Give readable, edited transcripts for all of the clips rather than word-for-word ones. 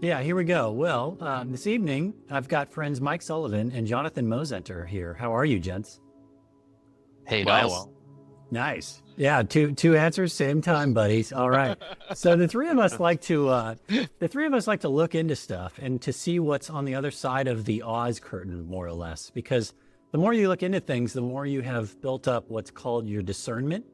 Yeah, here we go. Well, this evening I've got friends Mike Sullivan and Jonathan Mozenter here. How are you, gents? Hey, Well, Niles. well. Nice. Yeah, two answers, same time, buddies. All right. So the three of us like to look into stuff and to see what's on the other side of the Oz curtain, more or less. Because the more you look into things, the more you have built up what's called your discernment,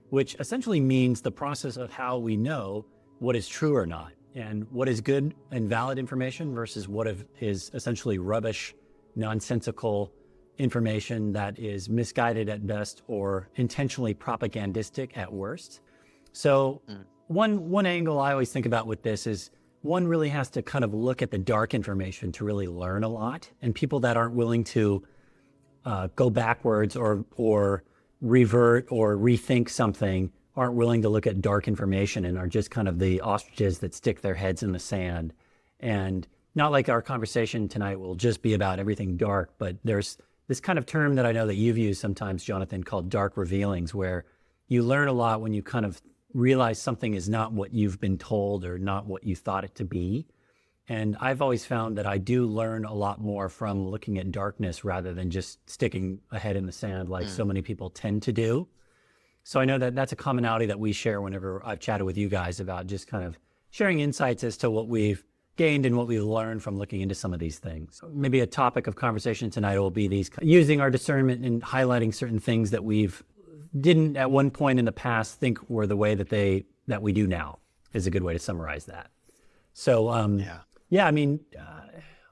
which essentially means the process of how we know what is true or not, and what is good and valid information versus is essentially rubbish, nonsensical information that is misguided at best or intentionally propagandistic at worst. So Mm. one angle I always think about with this is one really has to kind of look at the dark information to really learn a lot. And people that aren't willing to go backwards or revert or rethink something aren't willing to look at dark information and are just kind of the ostriches that stick their heads in the sand. And not like our conversation tonight will just be about everything dark, but there's this kind of term that I know that you've used sometimes, Jonathan, called dark revealings, where you learn a lot when you kind of realize something is not what you've been told or not what you thought it to be. And I've always found that I do learn a lot more from looking at darkness rather than just sticking a head in the sand like so many people tend to do. So I know that that's a commonality that we share whenever I've chatted with you guys about just kind of sharing insights as to what we've gained and what we've learned from looking into some of these things. Maybe a topic of conversation tonight will be these using our discernment and highlighting certain things that we've didn't at one point in the past think were the way that we do now is a good way to summarize that. So I mean,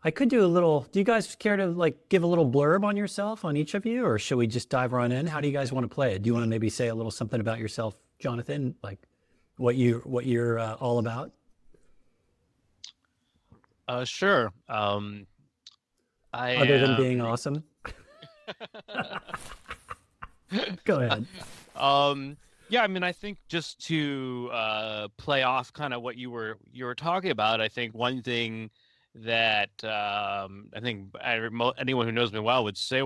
I could do a little. Do you guys care to like give a little blurb on yourself on each of you, or should we just dive right in? How do you guys want to play it? Do you want to maybe say a little something about yourself, Jonathan, like what you're all about? Sure. I Other than being am. awesome, go ahead. Yeah, I mean, I think just to play off kind of what you were talking about, I think one thing that I think anyone who knows me well would say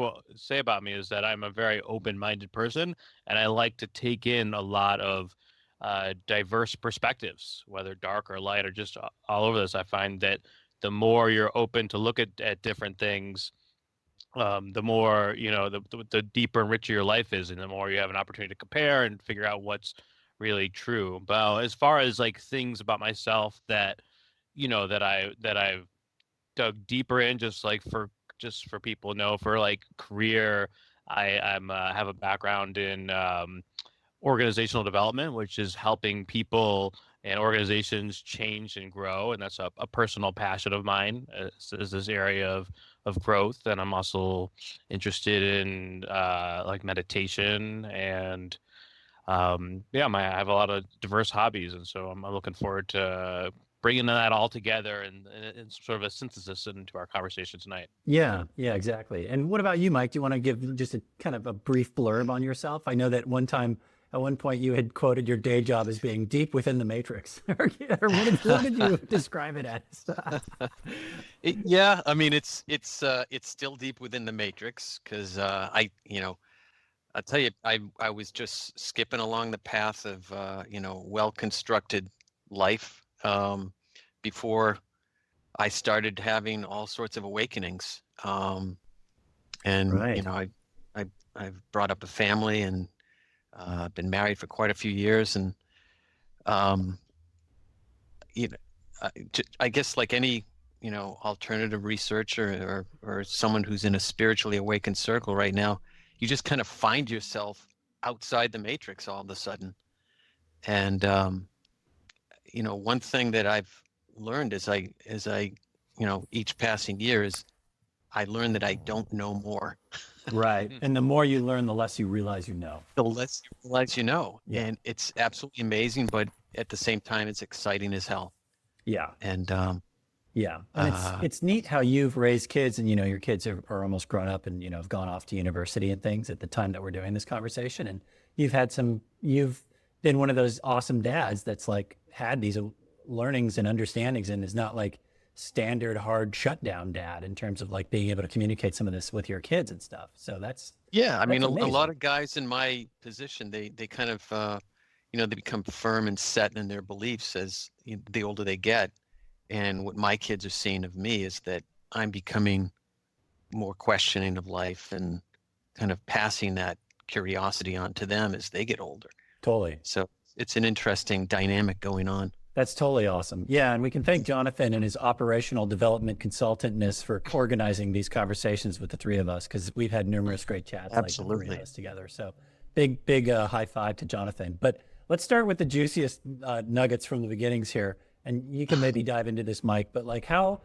about me is that I'm a very open-minded person, and I like to take in a lot of diverse perspectives, whether dark or light or just all over this. I find that the more you're open to look at different things, the more the deeper and richer your life is, and the more you have an opportunity to compare and figure out what's really true. But as far as like things about myself that I've dug deeper in, just for people to know, for like career, I'm have a background in organizational development, which is helping people and organizations change and grow, and that's a personal passion of mine, is this area of growth. And I'm also interested in like meditation and I have a lot of diverse hobbies, and so I'm looking forward to bringing that all together and sort of a synthesis into our conversation tonight. Yeah, exactly. And what about you, Mike? Do you want to give just a kind of a brief blurb on yourself? I know that at one point, you had quoted your day job as being deep within the matrix. Or what did you describe it as? Yeah, I mean it's still deep within the matrix because I'll tell you, I was just skipping along the path of well-constructed life before I started having all sorts of awakenings. And Right. I've brought up a family and been married for quite a few years, and um, you know, I guess like any alternative researcher or someone who's in a spiritually awakened circle right now, you just kind of find yourself outside the matrix all of a sudden. And one thing that I've learned as I each passing year is I learn that I don't know more. Right. And the more you learn, the less you realize you know. The less you realize you know, Yeah. and it's absolutely amazing, but at the same time, it's exciting as hell. Yeah. And Yeah. And uh, it's neat how you've raised kids and, your kids are almost grown up and, have gone off to university and things at the time that we're doing this conversation. And you've been one of those awesome dads that's like had these learnings and understandings and is not like standard hard shutdown dad in terms of like being able to communicate some of this with your kids and stuff. So yeah, I mean, that's a lot amazing. of guys in my position, they kind of they become firm and set in their beliefs as the older they get. And what my kids are seeing of me is that I'm becoming more questioning of life and kind of passing that curiosity on to them as they get older. Totally. So it's an interesting dynamic going on. That's totally awesome. Yeah, and we can thank Jonathan and his operational development consultantness for organizing these conversations with the three of us, because we've had numerous great chats like the three of us together. So big high five to Jonathan. But let's start with the juiciest nuggets from the beginnings here. And you can maybe dive into this, Mike, but like how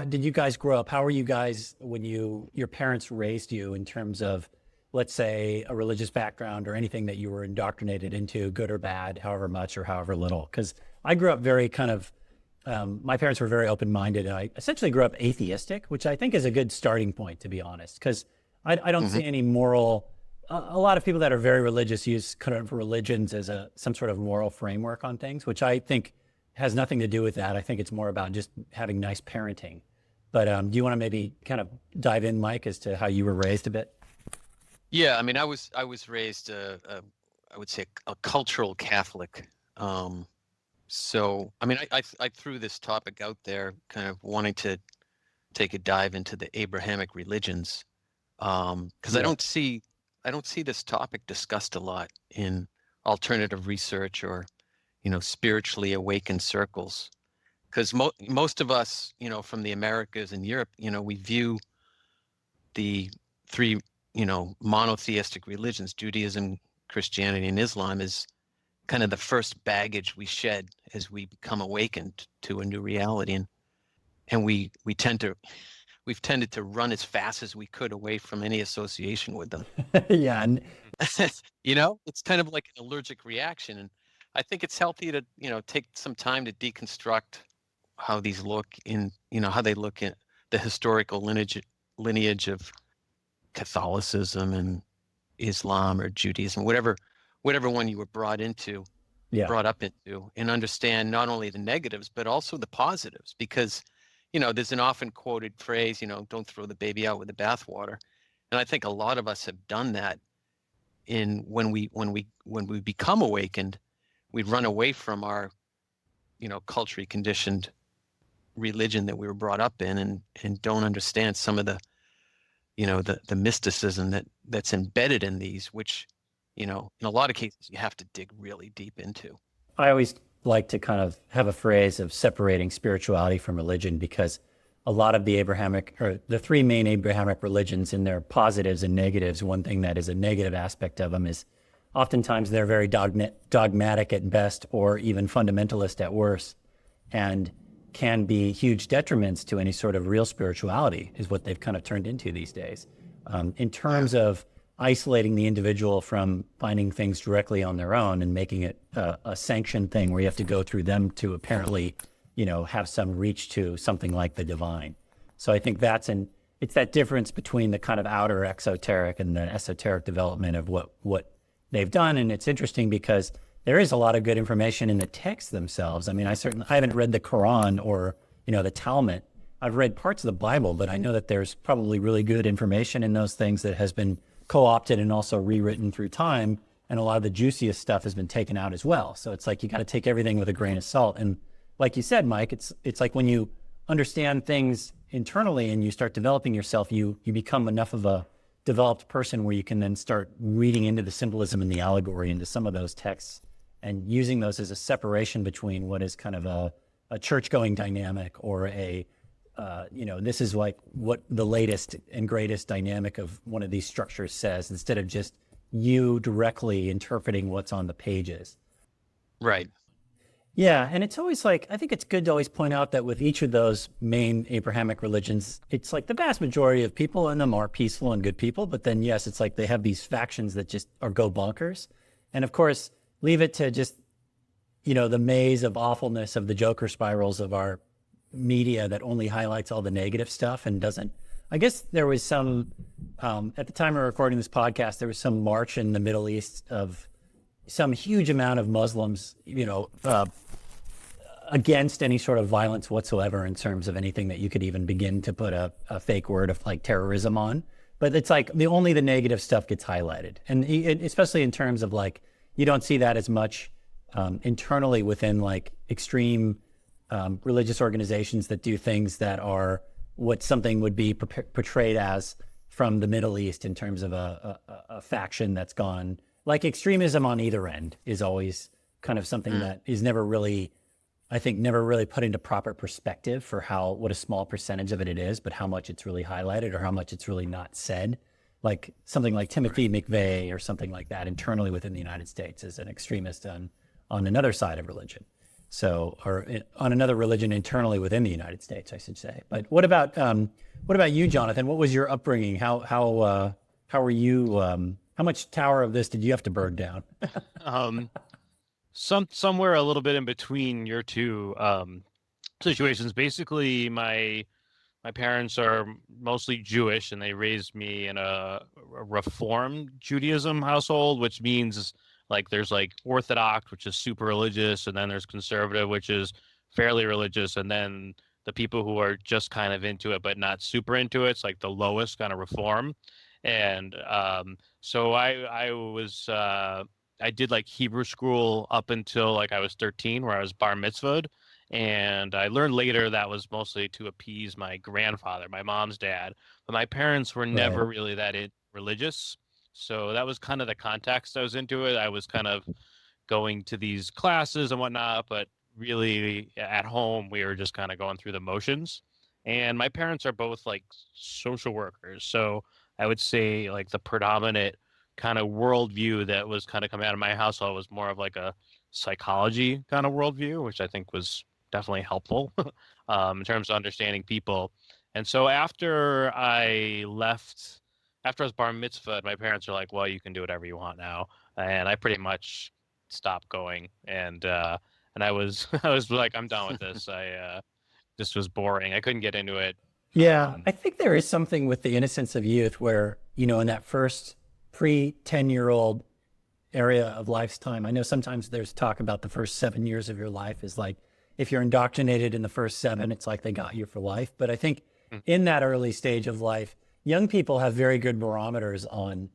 did you guys grow up? How were you guys when your parents raised you in terms of, let's say, a religious background or anything that you were indoctrinated into, good or bad, however much or however little? Because I grew up very kind of, my parents were very open-minded. I essentially grew up atheistic, which I think is a good starting point, to be honest, because I don't see any moral, a lot of people that are very religious use kind of religions as some sort of moral framework on things, which I think has nothing to do with that. I think it's more about just having nice parenting. But do you want to maybe kind of dive in, Mike, as to how you were raised a bit? Yeah, I mean, I was raised, I would say, a cultural Catholic. So, I mean, I threw this topic out there, kind of wanting to take a dive into the Abrahamic religions, because I don't see this topic discussed a lot in alternative research or, spiritually awakened circles. Because most of us, from the Americas and Europe, we view the three, monotheistic religions, Judaism, Christianity, and Islam, as kind of the first baggage we shed as we become awakened to a new reality. And we've tended to run as fast as we could away from any association with them. Yeah. And it's kind of like an allergic reaction. And I think it's healthy to, take some time to deconstruct how these look in, how they look at the historical lineage of Catholicism and Islam or Judaism, whatever one you were brought up into, and understand not only the negatives, but also the positives, because, there's an often quoted phrase, don't throw the baby out with the bathwater. And I think a lot of us have done that when we become awakened, we run away from our, culturally conditioned religion that we were brought up in, and don't understand some of the, the mysticism that's embedded in these, which, in a lot of cases you have to dig really deep into. I always like to kind of have a phrase of separating spirituality from religion, because a lot of the the three main Abrahamic religions, in their positives and negatives, one thing that is a negative aspect of them is oftentimes they're very dogmatic at best, or even fundamentalist at worst, and can be huge detriments to any sort of real spirituality, is what they've kind of turned into these days. In terms of isolating the individual from finding things directly on their own and making it a sanctioned thing where you have to go through them to apparently, have some reach to something like the divine. So I think it's that difference between the kind of outer exoteric and the esoteric development of what they've done. And it's interesting because there is a lot of good information in the texts themselves. I mean, I haven't read the Quran or, the Talmud. I've read parts of the Bible, but I know that there's probably really good information in those things that has been co-opted and also rewritten through time. And a lot of the juiciest stuff has been taken out as well. So it's like, you got to take everything with a grain of salt. And like you said, Mike, it's like when you understand things internally and you start developing yourself, you become enough of a developed person where you can then start reading into the symbolism and the allegory into some of those texts and using those as a separation between what is kind of a church-going dynamic or this is like what the latest and greatest dynamic of one of these structures says, instead of just you directly interpreting what's on the pages. Right. Yeah, and it's always like, I think it's good to always point out that with each of those main Abrahamic religions, it's like the vast majority of people in them are peaceful and good people, but then yes, it's like they have these factions that just go bonkers. And of course, leave it to just, the maze of awfulness of the Joker spirals of our media that only highlights all the negative stuff and doesn't. I guess there was some, at the time of recording this podcast, there was some march in the Middle East of some huge amount of Muslims, against any sort of violence whatsoever in terms of anything that you could even begin to put a fake word of like terrorism on. But it's like only the negative stuff gets highlighted. And especially in terms of like, you don't see that as much internally within like extreme religious organizations that do things that are what something would be portrayed as from the Middle East in terms of a faction that's gone, like extremism on either end is always kind of something that is never really, I think, never really put into proper perspective for what a small percentage of it is, but how much it's really highlighted or how much it's really not said. Like something like Timothy McVeigh or something like that internally within the United States is an extremist on another side of religion. So, or on another religion internally within the United States, I should say. But what about you, Jonathan? What was your upbringing? How were you? How much Tower of this did you have to burn down? Somewhere a little bit in between your two situations. Basically, my parents are mostly Jewish, and they raised me in a Reformed Judaism household, which means like there's like Orthodox, which is super religious, and then there's conservative, which is fairly religious, and then the people who are just kind of into it but not super into it, it's like the lowest kind of Reform. And so I did like Hebrew school up until like I was 13, where I was bar mitzvahed. And I learned later that was mostly to appease my grandfather, my mom's dad. But my parents were never really that religious. So that was kind of the context I was into it. I was kind of going to these classes and whatnot, but really at home, we were just kind of going through the motions. And my parents are both like social workers. So I would say like the predominant kind of worldview that was kind of coming out of my household was more of like a psychology kind of worldview, which I think was definitely helpful in terms of understanding people. And so after I was bar mitzvah, my parents are like, well, you can do whatever you want now. And I pretty much stopped going. And I was I was like, I'm done with this. This was boring. I couldn't get into it. Yeah, I think there is something with the innocence of youth where, in that first pre-10-year-old area of life's time, I know sometimes there's talk about the first 7 years of your life is like, if you're indoctrinated in the first 7, it's like they got you for life. But I think in that early stage of life, young people have very good barometers on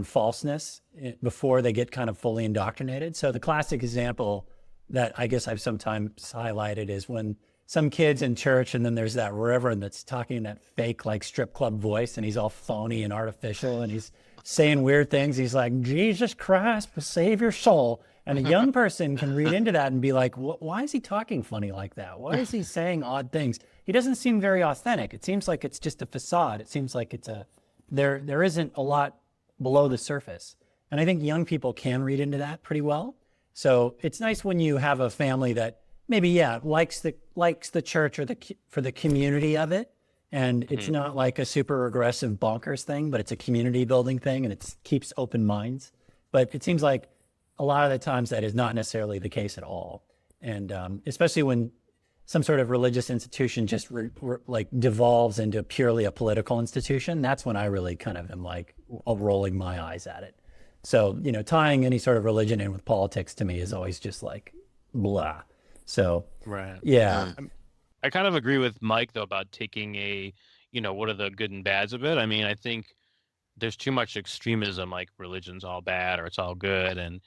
falseness before they get kind of fully indoctrinated. So the classic example that I guess I've sometimes highlighted is when some kids in church, and then there's that reverend that's talking in that fake like strip club voice, and he's all phony and artificial, and he's saying weird things. He's like, Jesus Christ, save your soul. And a young person can read into that and be like, why is he talking funny like that? Why is he saying odd things? He doesn't seem very authentic. It seems like it's just a facade. It seems like there isn't a lot below the surface. And I think young people can read into that pretty well. So it's nice when you have a family that maybe, likes the church or for the community of it. And it's not like a super aggressive bonkers thing, but it's a community building thing, and it keeps open minds. But it seems like a lot of the times that is not necessarily the case at all. And especially when some sort of religious institution just like devolves into purely a political institution, that's when I really kind of am like rolling my eyes at it. So, tying any sort of religion in with politics to me is always just like blah. So, right. Yeah. I kind of agree with Mike though about taking what are the good and bads of it. I mean, I think there's too much extremism, like religion's all bad or it's all good. And,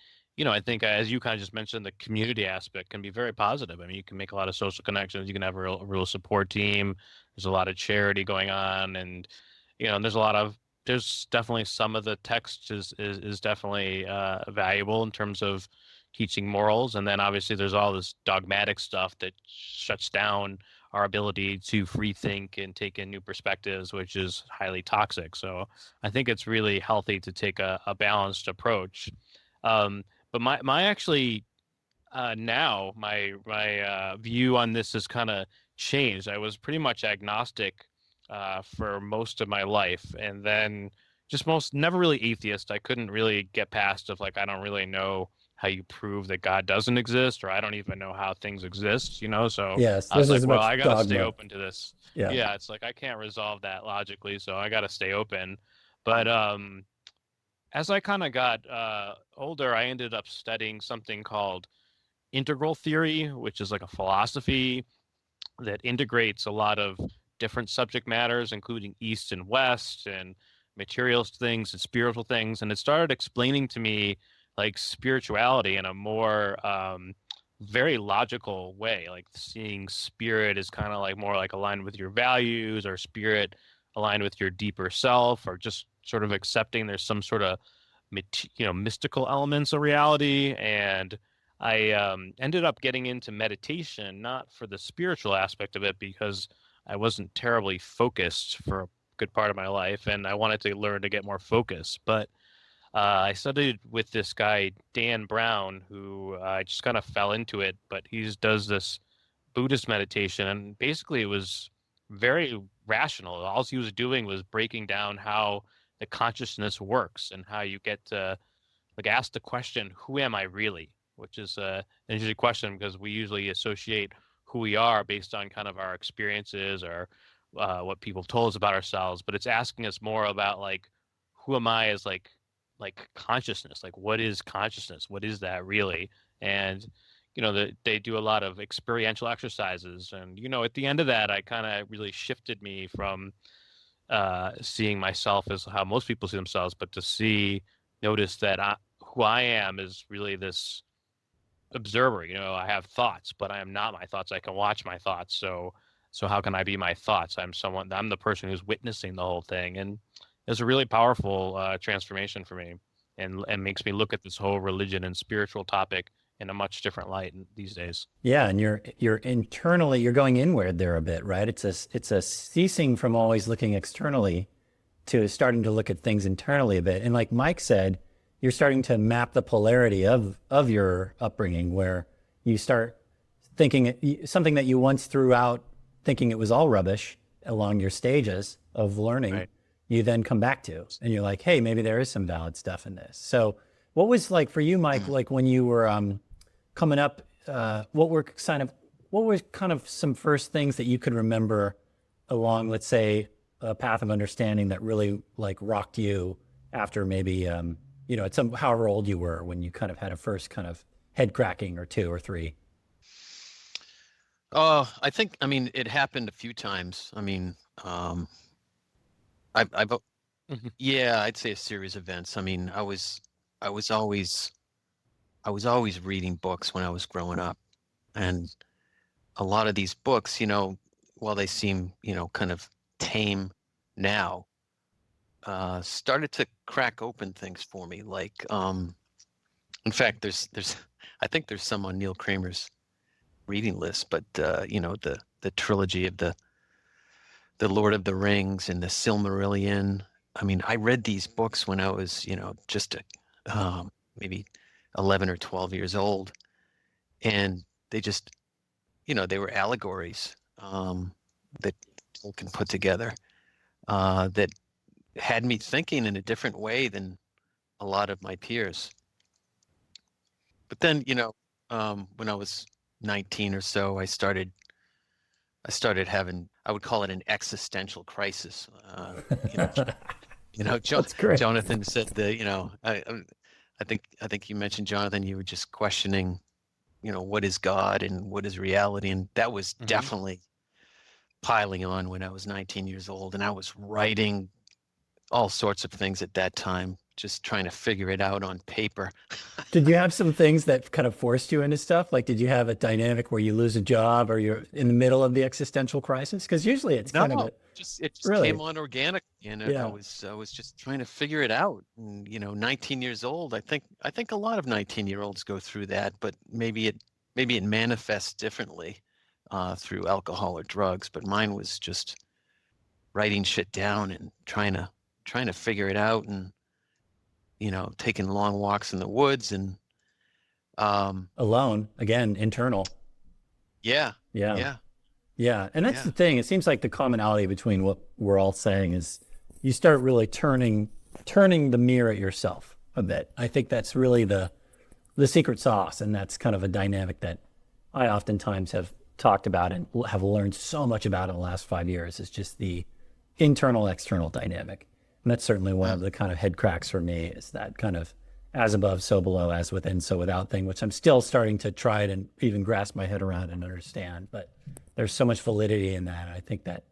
I think as you kind of just mentioned, the community aspect can be very positive. I mean, you can make a lot of social connections. You can have a real support team. There's a lot of charity going on, and, and there's definitely some of the text is definitely valuable in terms of teaching morals. And then obviously there's all this dogmatic stuff that shuts down our ability to free think and take in new perspectives, which is highly toxic. So I think it's really healthy to take a balanced approach. But my actually now my view on this has kind of changed. I was pretty much agnostic for most of my life, and then just never really atheist. I couldn't really get past of like, I don't really know how you prove that God doesn't exist, or I don't even know how things exist, so Yes, I was this is like, well, much I gotta stay dogma. open to this. Yeah. It's like I can't resolve that logically, so I gotta stay open. But as I kind of got older, I ended up studying something called integral theory, which is like a philosophy that integrates a lot of different subject matters, including East and West and materials things and spiritual things. And it started explaining to me like spirituality in a more very logical way, like seeing spirit is kind of like more like aligned with your values, or spirit aligned with your deeper self, or just sort of accepting there's some sort of mystical elements of reality. And I ended up getting into meditation, not for the spiritual aspect of it, because I wasn't terribly focused for a good part of my life, and I wanted to learn to get more focus. But I studied with this guy, Dan Brown, who I just kind of fell into it, but he does this Buddhist meditation, and basically it was very rational. All he was doing was breaking down how the consciousness works and how you get to like ask the question, who am I really? Which is an interesting question, because we usually associate who we are based on kind of our experiences, or what people told us about ourselves. But it's asking us more about like, who am I as like consciousness? Like, what is consciousness? What is that really? And they do a lot of experiential exercises, and at the end of that, I kind of really shifted me from seeing myself as how most people see themselves, but to notice that who I am is really this observer. I have thoughts, but I am not my thoughts. I can watch my thoughts. So how can I be my thoughts? I'm the person who's witnessing the whole thing. And it's a really powerful transformation for me, and makes me look at this whole religion and spiritual topic in a much different light these days. Yeah, and you're internally, you're going inward there a bit, right? It's a ceasing from always looking externally to starting to look at things internally a bit. And like Mike said, you're starting to map the polarity of your upbringing, where you start thinking something that you once threw out thinking it was all rubbish along your stages of learning, right, you then come back to, and you're like, hey, maybe there is some valid stuff in this. So what was like for you, Mike, like when you were coming up, what were kind of some first things that you could remember along, let's say, a path of understanding that really like rocked you after maybe, at however old you were when you kind of had a first kind of head cracking or two or three? I mean, it happened a few times. I mean, I've yeah, I'd say a series of events. I mean, I was always reading books when I was growing up, and a lot of these books, while they seem, kind of tame now, started to crack open things for me. Like, in fact, there's I think there's some on Neil Kramer's reading list, but the trilogy of the Lord of the Rings and the Silmarillion. I mean, I read these books when I was, just maybe 11 or 12 years old, and they just, they were allegories that Tolkien put together that had me thinking in a different way than a lot of my peers. But then, when I was 19 or so, I started having, I would call it an existential crisis. Jonathan said I think you mentioned, Jonathan, you were just questioning, what is God and what is reality? And that was definitely piling on when I was 19 years old. And I was writing all sorts of things at that time, just trying to figure it out on paper. Did you have some things that kind of forced you into stuff? Like, did you have a dynamic where you lose a job or you're in the middle of the existential crisis? Because usually it's kind of it just really came on organic, Yeah. I was just trying to figure it out. And, 19 years old, I think a lot of 19-year-olds go through that, but maybe it manifests differently through alcohol or drugs. But mine was just writing shit down and trying to figure it out, and taking long walks in the woods and alone, again, internal. Yeah. And that's the thing. It seems like the commonality between what we're all saying is you start really turning the mirror at yourself a bit. I think that's really the secret sauce, and that's kind of a dynamic that I oftentimes have talked about and have learned so much about in the last 5 years, is just the internal external dynamic. And that's certainly one of the kind of head cracks for me, is that kind of as above, so below, as within, so without thing, which I'm still starting to try and even grasp my head around and understand. But there's so much validity in that. I think that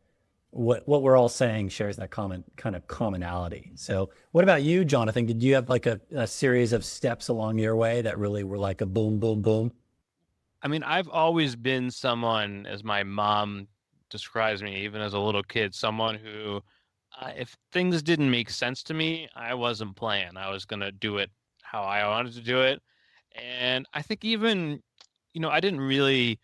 what we're all saying shares that common kind of commonality. So what about you, Jonathan? Did you have like a series of steps along your way that really were like a boom, boom, boom? I mean, I've always been someone, as my mom describes me, even as a little kid, someone who, if things didn't make sense to me, I wasn't playing. I was gonna do it how I wanted to do it. And I think even, I didn't really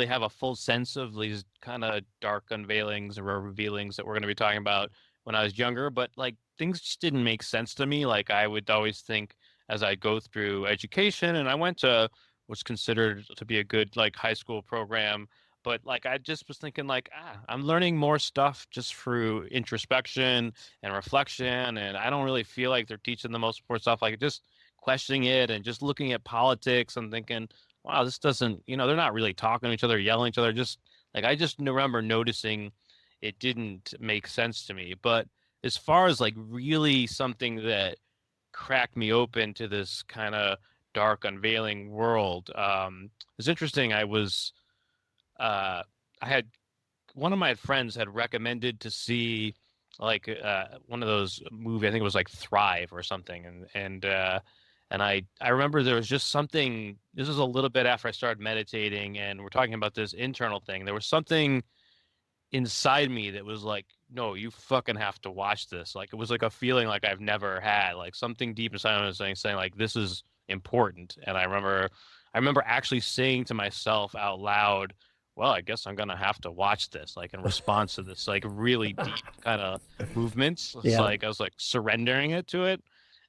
have a full sense of these kind of dark unveilings or revealings that we're going to be talking about when I was younger, but like things just didn't make sense to me. Like I would always think as I go through education, and I went to what's considered to be a good like high school program, but like I just was thinking like, I'm learning more stuff just through introspection and reflection, and I don't really feel like they're teaching the most important stuff. Like just questioning it and just looking at politics and thinking, wow, this doesn't, they're not really talking to each other, yelling at each other. Just like I just remember noticing it didn't make sense to me. But as far as like really something that cracked me open to this kind of dark, unveiling world, it's interesting. I had one of my friends had recommended to see like one of those movies. I think it was like Thrive or something, and I remember there was just something. This was a little bit after I started meditating, and we're talking about this internal thing. There was something inside me that was like, no, you fucking have to watch this. Like it was like a feeling like I've never had. Like something deep inside me was saying like this is important. And I remember actually saying to myself out loud, well, I guess I'm gonna have to watch this, like in response to this like really deep kind of movements. It's Yeah. like I was like surrendering it to it.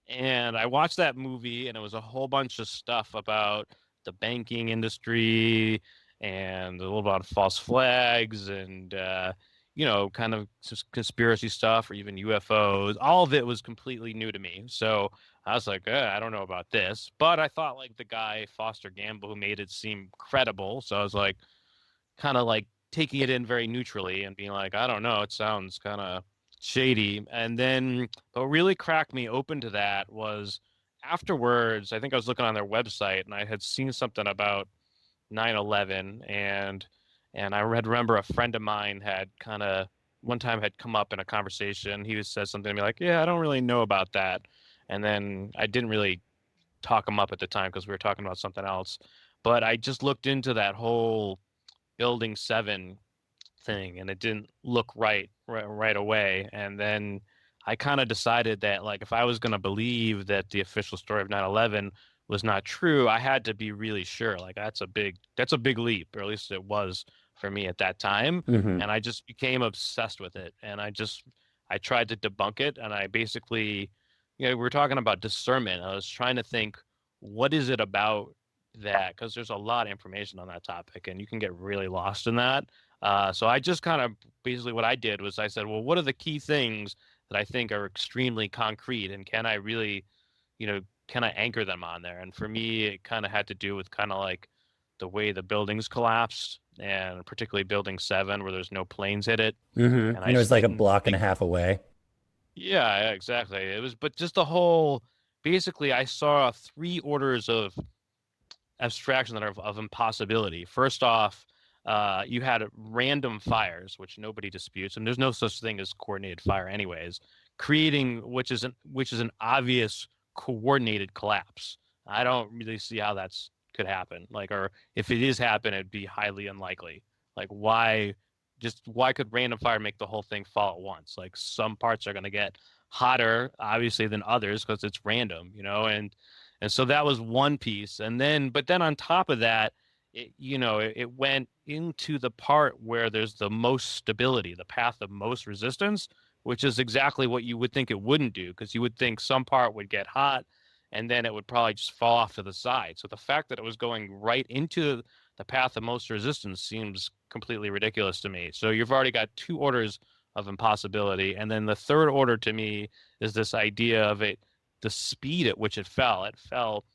And I watched that movie, and it was a whole bunch of stuff about the banking industry and a little about false flags and kind of just conspiracy stuff or even UFOs. All of it was completely new to me. So I was like, I don't know about this, but I thought like the guy Foster Gamble who made it seem credible. So I was like, kind of like taking it in very neutrally and being like, I don't know, it sounds kind of shady. And then what really cracked me open to that was afterwards, I think I was looking on their website and I had seen something about 9/11, and I remember a friend of mine had kind of one time had come up in a conversation. He said something to me like, yeah, I don't really know about that. And then I didn't really talk him up at the time because we were talking about something else. But I just looked into that whole Building 7 thing, and it didn't look right away. And then I kind of decided that like if I was going to believe that the official story of 9/11 was not true, I had to be really sure. Like that's a big leap, or at least it was for me at that time. Hmm. And I just became obsessed with it. And I tried to debunk it. And I basically, we were talking about discernment. I was trying to think, what is it about that? Because there's a lot of information on that topic, and you can get really lost in that. So I just kind of basically what I did was I said, well, what are the key things that I think are extremely concrete, and can I really, can I anchor them on there? And for me, it kind of had to do with kind of like the way the buildings collapsed, and particularly Building 7, where there's no planes hit it. Hmm. And And I it was just like a didn't block and a think, half away. yeah, exactly. It was, but just the whole, basically, I saw three orders of abstraction that are of impossibility. First off, you had random fires, which nobody disputes, and there's no such thing as coordinated fire, anyways. Creating which is an obvious coordinated collapse. I don't really see how that's could happen. Like, or if it is happen, it'd be highly unlikely. Like, why could random fire make the whole thing fall at once? Like, some parts are going to get hotter, obviously, than others because it's random, and so that was one piece. But then on top of that, it went into the part where there's the most stability, the path of most resistance, which is exactly what you would think it wouldn't do, because you would think some part would get hot and then it would probably just fall off to the side. So the fact that it was going right into the path of most resistance seems completely ridiculous to me. So you've already got two orders of impossibility. And then the third order to me is this idea of it, the speed at which it fell. It fell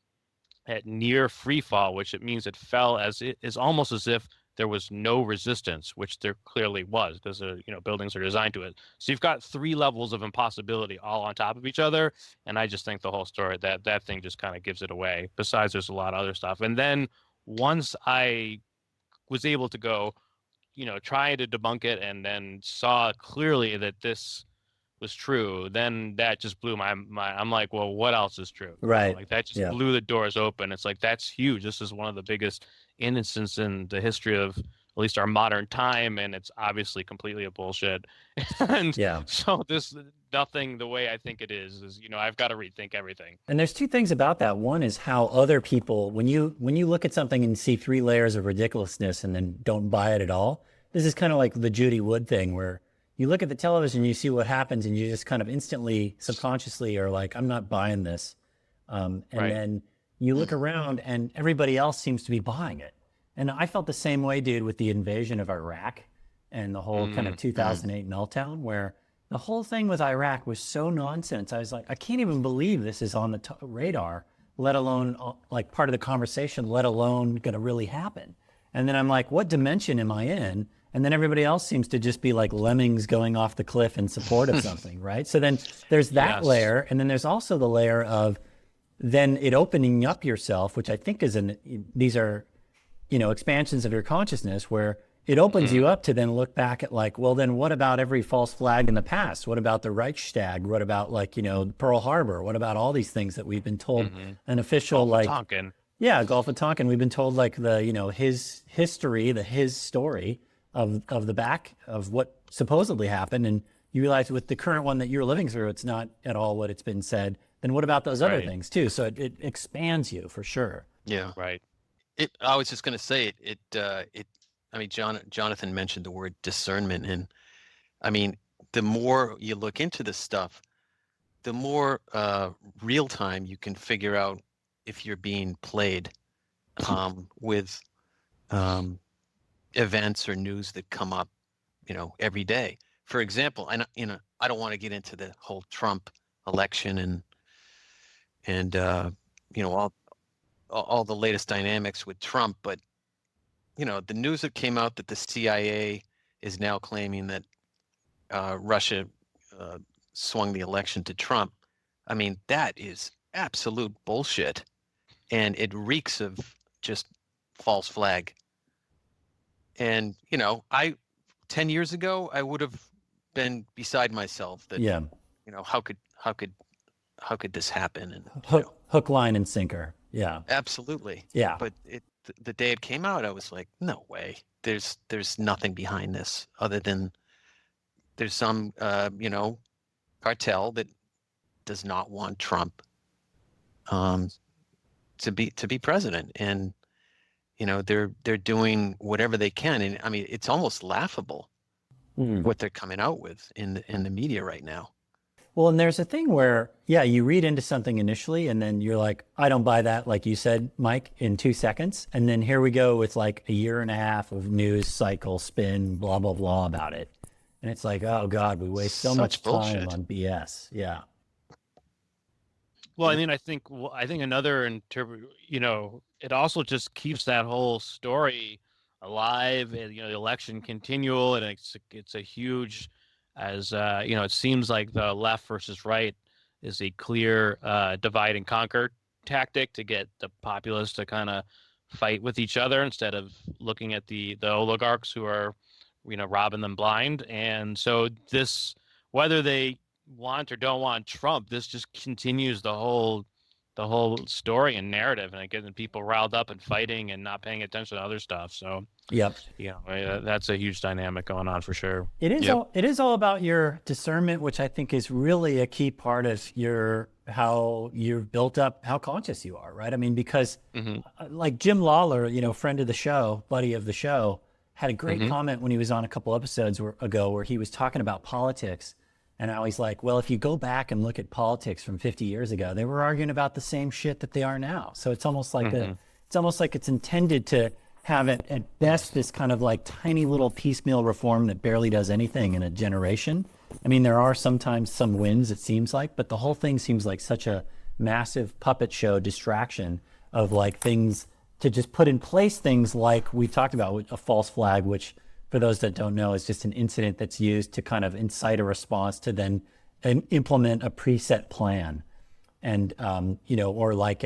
at near free fall, which it means it fell as it is almost as if there was no resistance, which there clearly was, because buildings are designed to it. So you've got three levels of impossibility all on top of each other, and I just think the whole story that thing just kind of gives it away. Besides, there's a lot of other stuff. And then once I was able to go, trying to debunk it, and then saw clearly that this was true, then that just blew my mind. I'm like, well, what else is true? Right. Like that just Yeah. blew the doors open. It's like, that's huge. This is one of the biggest instances in the history of at least our modern time, and it's obviously completely a bullshit. And Yeah. so this nothing the way I think it is, I've got to rethink everything. And there's two things about that. One is how other people, when you look at something and see 3 layers of ridiculousness and then don't buy it at all, this is kind of like the Judy Wood thing where you look at the television, you see what happens, and you just kind of instantly, subconsciously are like, I'm not buying this. And Right. then you look around and everybody else seems to be buying it. And I felt the same way, dude, with the invasion of Iraq and the whole kind of 2008 meltdown, where the whole thing with Iraq was so nonsense. I was like, I can't even believe this is on the radar, let alone like part of the conversation, let alone going to really happen. And then I'm like, what dimension am I in? And then everybody else seems to just be like lemmings going off the cliff in support of something, right? So then there's that Yes. layer. And then there's also the layer of then it opening up yourself, which I think is these are, expansions of your consciousness where it opens you up to then look back at like, well, then what about every false flag in the past? What about the Reichstag? What about like, Pearl Harbor? What about all these things that we've been told an official like, Tonkin. yeah, Gulf of Tonkin. We've been told like the, his history, his story of the back of what supposedly happened. And you realize with the current one that you're living through, it's not at all what it's been said. Then what about those other Right. things too? So it expands you for sure. Yeah. Right. I was just going to say I mean, Jonathan mentioned the word discernment, and I mean, the more you look into this stuff, the more real time you can figure out if you're being played with events or news that come up, every day. For example, I don't want to get into the whole Trump election and all the latest dynamics with Trump, but the news that came out that the CIA is now claiming that Russia swung the election to Trump. I mean, that is absolute bullshit, and it reeks of just false flag. And 10 years ago, I would have been beside myself that Yeah. how could this happen? And Hook, line, and sinker. Yeah. absolutely. Yeah. But the day it came out, I was like, no way. There's nothing behind this other than there's some cartel that does not want Trump to be president, and they're doing whatever they can. And I mean, it's almost laughable what they're coming out with in the media right now. Well, and there's a thing where, yeah, you read into something initially and then you're like, I don't buy that, like you said, Mike, in 2 seconds. And then here we go with like a year and a half of news cycle spin, blah, blah, blah about it. And it's like, oh God, we waste so Such much time bullshit. on BS. Yeah. Well, I mean, I think another it also just keeps that whole story alive, and the election continual, and it's a huge, as it seems like the left versus right is a clear divide and conquer tactic to get the populace to kind of fight with each other instead of looking at the oligarchs who are robbing them blind. And so this, whether they want or don't want Trump, this just continues the whole story and narrative, and getting people riled up and fighting and not paying attention to other stuff. So Yep. that's a huge dynamic going on for sure. It is Yep. it is all about your discernment, which I think is really a key part of how you've built up, how conscious you are, right? I mean, because like Jim Lawler, friend of the show, buddy of the show, had a great comment when he was on a couple episodes ago where he was talking about politics. And I was like, well, if you go back and look at politics from 50 years ago, they were arguing about the same shit that they are now. So it's almost like it's intended to have it at best this kind of like tiny little piecemeal reform that barely does anything in a generation. I mean, there are sometimes some wins, it seems like, but the whole thing seems like such a massive puppet show distraction of like things to just put in place, things like we talked about with a false flag, which for those that don't know, is just an incident that's used to kind of incite a response to then implement a preset plan. And, or like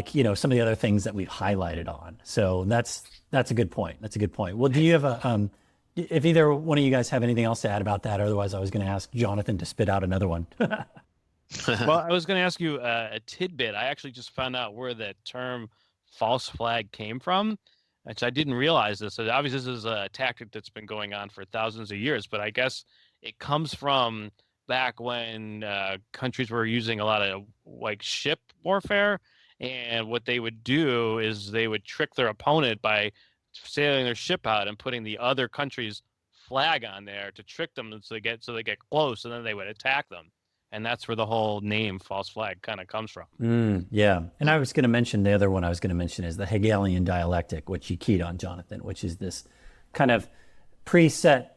some of the other things that we've highlighted on. So that's a good point. That's a good point. Well, do you have If either one of you guys have anything else to add about that, otherwise I was going to ask Jonathan to spit out another one. Well, I was going to ask you a tidbit. I actually just found out where the term false flag came from, which I didn't realize this. So obviously, this is a tactic that's been going on for thousands of years, but I guess it comes from back when countries were using a lot of like ship warfare. And what they would do is they would trick their opponent by sailing their ship out and putting the other country's flag on there to trick them so they get close, and then they would attack them. And that's where the whole name false flag kind of comes from. Yeah. And I was going to mention the other one I was going to mention is the Hegelian dialectic, which you keyed on, Jonathan, which is this kind of preset,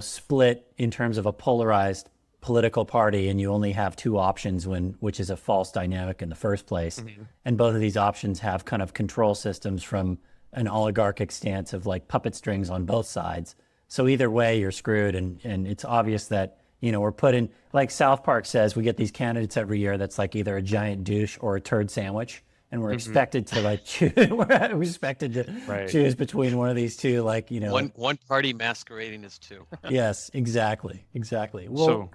split in terms of a polarized political party, and you only have two options which is a false dynamic in the first place. Mm-hmm. And both of these options have kind of control systems from an oligarchic stance of like puppet strings on both sides. So either way, you're screwed. And it's obvious that, we're put in, like South Park says, we get these candidates every year that's like either a giant douche or a turd sandwich. And we're expected to like choose, we're expected to choose between one of these two, like, One party masquerading as two. Yes, exactly. Well, so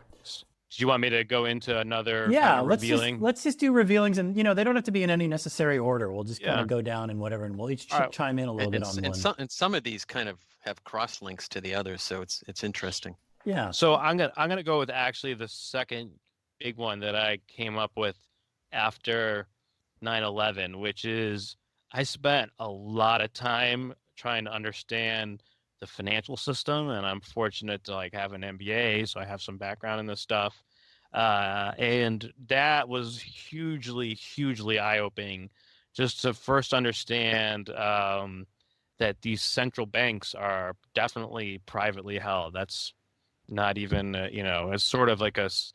do you want me to go into another revealing? Let's just do revealings, and they don't have to be in any necessary order. We'll just kind of go down and whatever, and we'll each chime in a little bit on one. And some of these kind of have cross links to the others, so it's interesting. Yeah. So I'm gonna go with actually the second big one that I came up with after 9/11, which is I spent a lot of time trying to understand the financial system, and I'm fortunate to like have an MBA, so I have some background in this stuff. And that was hugely eye-opening, just to first understand that these central banks are definitely privately held. That's not even, it's sort of like it's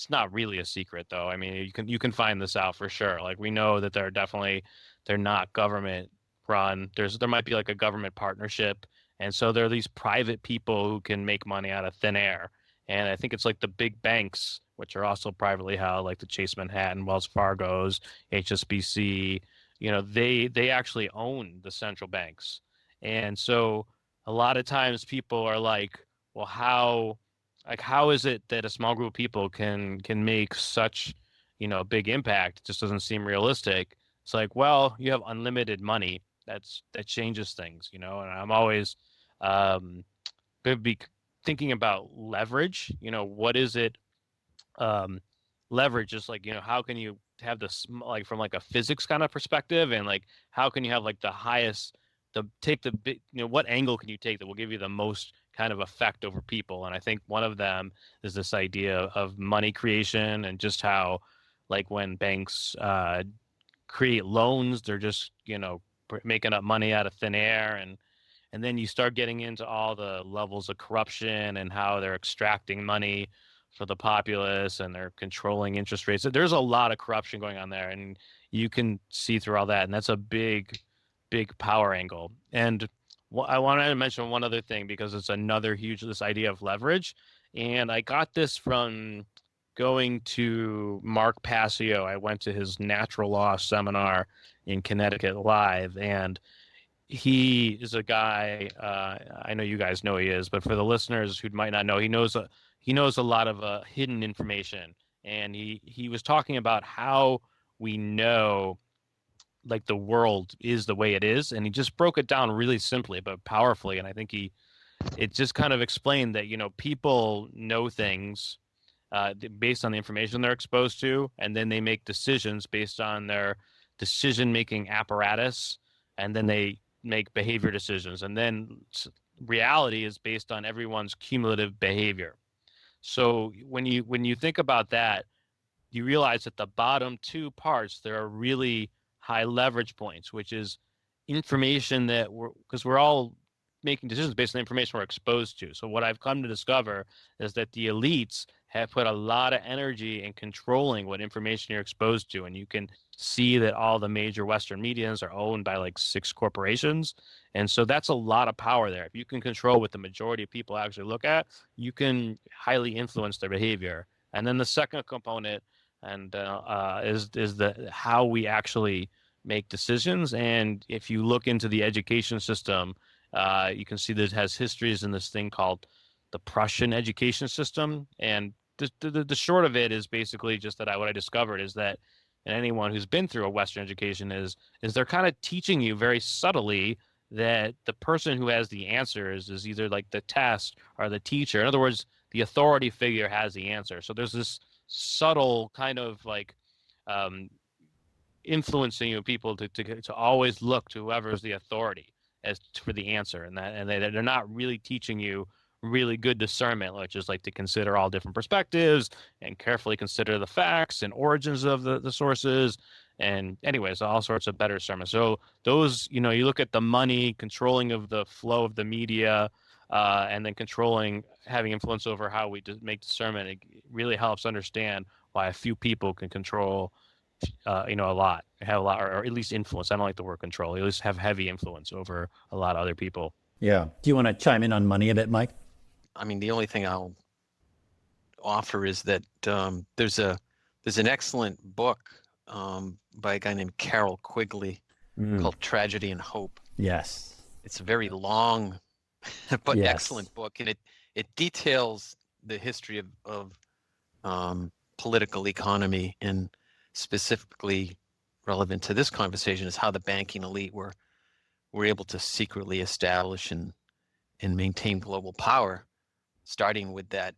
not really a secret though. I mean, you can find this out for sure. Like we know that they're not government run. There might be like a government partnership. And so there are these private people who can make money out of thin air. And I think it's like the big banks, which are also privately held, like the Chase Manhattan, Wells Fargo's, HSBC, they actually own the central banks. And so a lot of times people are like, well, how is it that a small group of people can make such, big impact? It just doesn't seem realistic. It's like, well, you have unlimited money. That changes things, and I'm always be thinking about leverage. What is it? Leverage is like, how can you have this like from like a physics kind of perspective, and like how can you have like the highest what angle can you take that will give you the most kind of effect over people? And I think one of them is this idea of money creation, and just how like when banks create loans, they're just making up money out of thin air, and then you start getting into all the levels of corruption and how they're extracting money for the populace and they're controlling interest rates. There's a lot of corruption going on there, and you can see through all that, and that's a big power angle. And I wanted to mention one other thing because it's another this idea of leverage. And I got this from going to Mark Passio. I went to his natural law seminar in Connecticut live, and he is a guy, I know you guys know he is, but for the listeners who might not know, he knows a lot of hidden information. And he was talking about how we know like the world is the way it is, and he just broke it down really simply but powerfully. And I think it just kind of explained that people know things based on the information they're exposed to, and then they make decisions based on their decision making apparatus, and then they make behavior decisions, and then reality is based on everyone's cumulative behavior. So when you think about that, you realize that the bottom two parts, there are really high leverage points, which is information that because we're all making decisions based on the information we're exposed to. So what I've come to discover is that the elites have put a lot of energy in controlling what information you're exposed to. And you can see that all the major Western medias are owned by like 6 corporations. And so that's a lot of power there. If you can control what the majority of people actually look at, you can highly influence their behavior. And then the second component is the how we actually make decisions. And if you look into the education system, You can see that it has histories in this thing called the Prussian education system. And the short of it is basically just that what I discovered is that, and anyone who's been through a Western education is they're kind of teaching you very subtly that the person who has the answers is either like the test or the teacher. In other words, the authority figure has the answer. So there's this subtle kind of like influencing you people to always look to whoever's the authority for the answer, and they're not really teaching you really good discernment, which is like to consider all different perspectives and carefully consider the facts and origins of the sources, and anyways, all sorts of better discernment. So those, you look at the money, controlling of the flow of the media, and then having influence over how we make discernment. It really helps understand why a few people can control a lot, have a lot, or at least influence. I don't like the word control. At least have heavy influence over a lot of other people. Yeah. Do you want to chime in on money a bit, Mike? I mean, the only thing I'll offer is that there's an excellent book by a guy named Carroll Quigley called Tragedy and Hope. Yes. It's a very long but Yes. excellent book, and it details the history of political economy, and specifically relevant to this conversation is how the banking elite were able to secretly establish and maintain global power, starting with that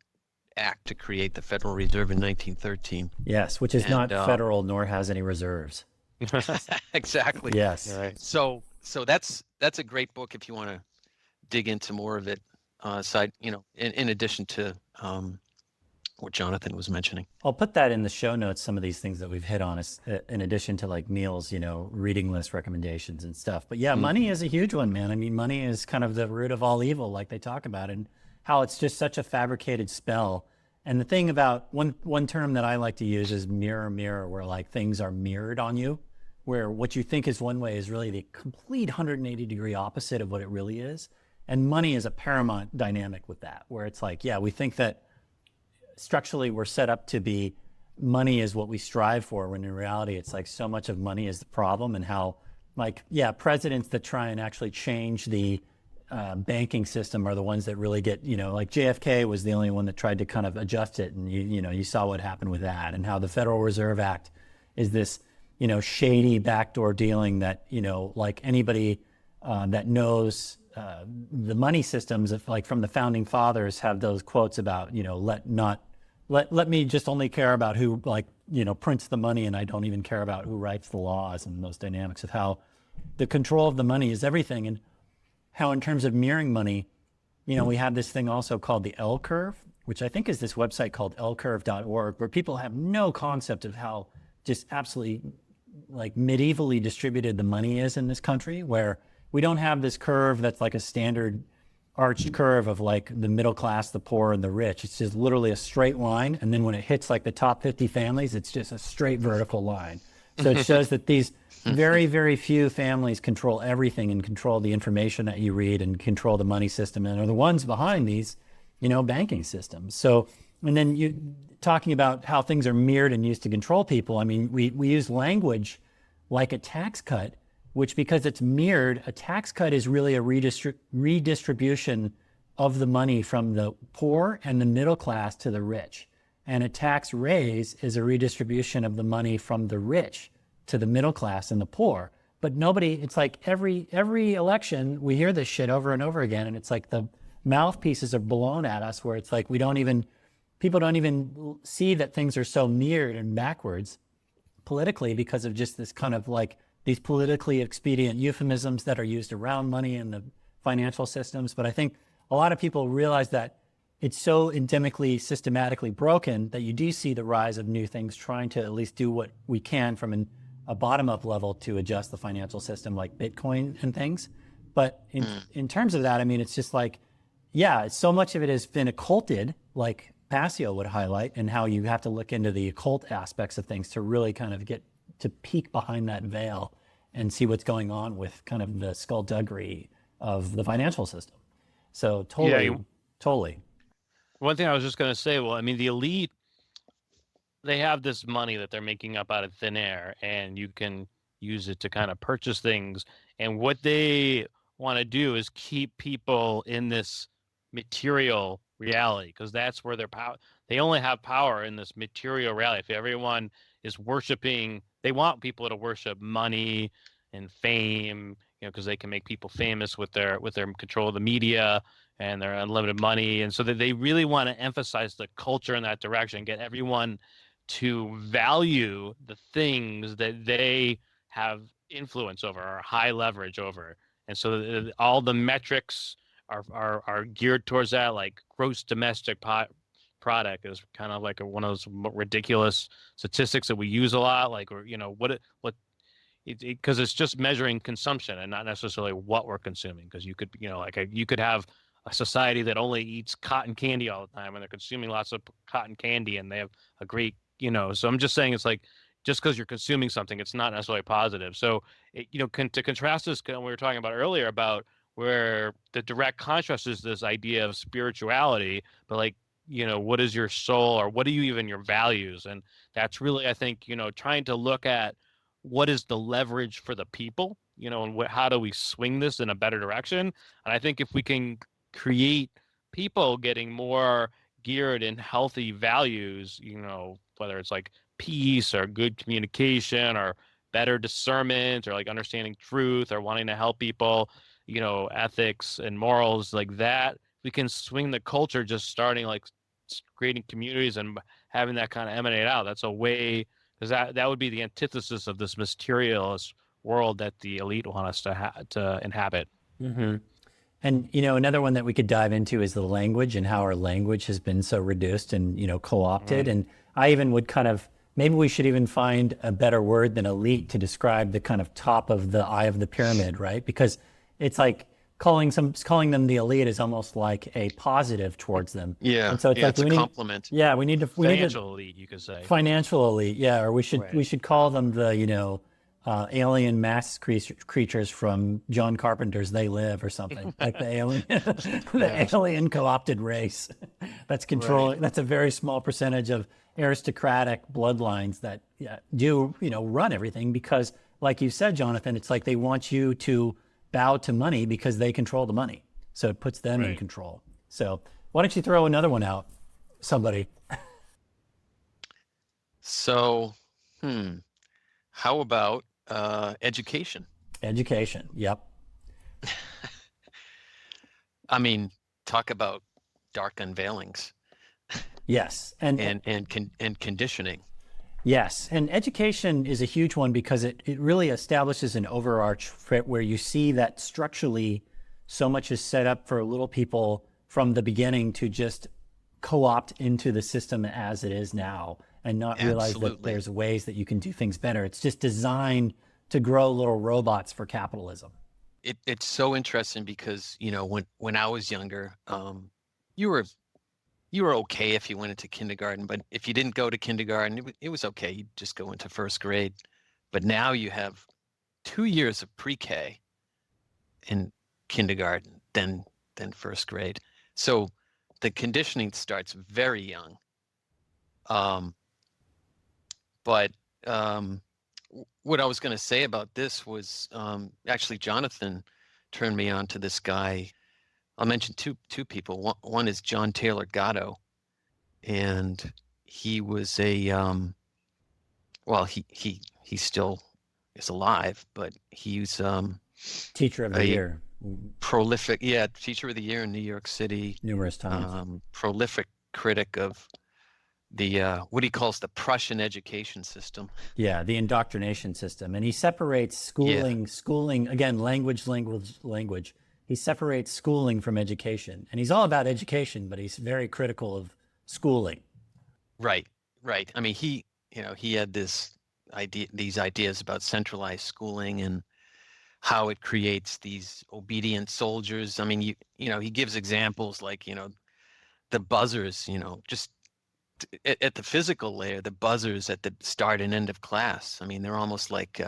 act to create the Federal Reserve in 1913. Yes, which is not federal nor has any reserves. Exactly. Yes. Right. So that's a great book if you want to dig into more of it. In addition to what Jonathan was mentioning. I'll put that in the show notes, some of these things that we've hit on, in addition to like Niles, reading list recommendations and stuff. But yeah, money is a huge one, man. I mean, money is kind of the root of all evil, like they talk about, and how it's just such a fabricated spell. And the thing about one term that I like to use is mirror, mirror, where like things are mirrored on you, where what you think is one way is really the complete 180-degree opposite of what it really is. And money is a paramount dynamic with that, where it's like, yeah, we think that structurally we're set up to be, money is what we strive for, when in reality it's like so much of money is the problem. And how like, yeah, presidents that try and actually change the banking system are the ones that really get, like JFK was the only one that tried to kind of adjust it, and you saw what happened with that, and how the Federal Reserve Act is this shady backdoor dealing that like anybody that knows the money systems, if like from the founding fathers, have those quotes about let me just only care about who prints the money, and I don't even care about who writes the laws, and those dynamics of how the control of the money is everything. And how in terms of mirroring money, we have this thing also called the L curve, which I think is this website called lcurve.org, where people have no concept of how just absolutely like medievally distributed the money is in this country, where we don't have this curve that's like a standard arched curve of like the middle class, the poor, and the rich. It's just literally a straight line. And then when it hits like the top 50 families, it's just a straight vertical line. So it shows that these very, very few families control everything, and control the information that you read, and control the money system, and are the ones behind these, banking systems. So, and then you talking about how things are mirrored and used to control people. I mean, we use language like a tax cut, which, because it's mirrored, a tax cut is really a redistribution of the money from the poor and the middle class to the rich. And a tax raise is a redistribution of the money from the rich to the middle class and the poor. But it's like every election, we hear this shit over and over again. And it's like the mouthpieces are blown at us, where it's like people don't even see that things are so mirrored and backwards politically, because of just this kind of like these politically expedient euphemisms that are used around money and the financial systems. But I think a lot of people realize that it's so endemically, systematically broken that you do see the rise of new things trying to at least do what we can from a bottom-up level to adjust the financial system, like Bitcoin and things. But in terms of that, I mean, it's just like, yeah, so much of it has been occulted, like Passio would highlight, and how you have to look into the occult aspects of things to really kind of get to peek behind that veil and see what's going on with kind of the skullduggery of the financial system. So totally. One thing I was just going to say, well, I mean, the elite, they have this money that they're making up out of thin air, and you can use it to kind of purchase things. And what they want to do is keep people in this material reality, because that's where their power, they only have power in this material reality. If everyone is worshiping, they want people to worship money and fame, because they can make people famous with their control of the media and their unlimited money. And so that they really want to emphasize the culture in that direction, get everyone to value the things that they have influence over or high leverage over. And so all the metrics are geared towards that, like gross domestic product is kind of like one of those ridiculous statistics that we use a lot, like, or because it's just measuring consumption and not necessarily what we're consuming. Because you could, you could have a society that only eats cotton candy all the time and they're consuming lots of cotton candy and they have a great, so I'm just saying, it's like, just because you're consuming something, it's not necessarily positive. So, to contrast this, we were talking about earlier about where the direct contrast is this idea of spirituality, but like, what is your soul, or what are you even your values? And that's really, I think, trying to look at what is the leverage for the people, and how do we swing this in a better direction? And I think if we can create people getting more geared in healthy values, whether it's like peace or good communication or better discernment or like understanding truth or wanting to help people, ethics and morals like that, we can swing the culture, just starting like creating communities and having that kind of emanate out. That's a way, because that would be the antithesis of this materialist world that the elite want us to inhabit. Mm-hmm. And, another one that we could dive into is the language and how our language has been so reduced and, co-opted. Right. And I even would maybe we should even find a better word than elite to describe the kind of top of the eye of the pyramid, right? Because it's like calling them the elite is almost like a positive towards them. Yeah. And so it's like it's a compliment. Yeah, we need to Financial elite, you could say. Financial elite, yeah, or we Right. should call them the alien mass creatures from John Carpenter's They Live or something, like the alien alien co-opted race that's controlling. Right. That's a very small percentage of aristocratic bloodlines that do run everything, because, like you said, Jonathan, it's like they want you to bow to money because they control the money, so it puts them in control. So why don't you throw another one out, somebody? So, how about education? Education, yep. I mean, talk about dark unveilings. Yes, and conditioning. Yes, and education is a huge one, because it really establishes an overarch where you see that structurally so much is set up for little people from the beginning to just co-opt into the system as it is now and not realize that there's ways that you can do things better. It's just designed to grow little robots for capitalism. It's so interesting because, when I was younger, you were okay if you went into kindergarten, but if you didn't go to kindergarten, it was okay. You'd just go into first grade. But now you have 2 years of pre-K in kindergarten, then first grade. So the conditioning starts very young. But what I was going to say about this was actually Jonathan turned me on to this guy. I'll mention two people. One is John Taylor Gatto, and he was he still is alive, but he's teacher of the year, prolific, teacher of the year in New York City, numerous times. Prolific critic of the what he calls the Prussian education system. Yeah, the indoctrination system, and he separates schooling again, language. He separates schooling from education, and he's all about education, but he's very critical of schooling. Right. I mean, he had these ideas about centralized schooling and how it creates these obedient soldiers. I mean, he gives examples like, the buzzers, just at the physical layer, the buzzers at the start and end of class. I mean, they're almost like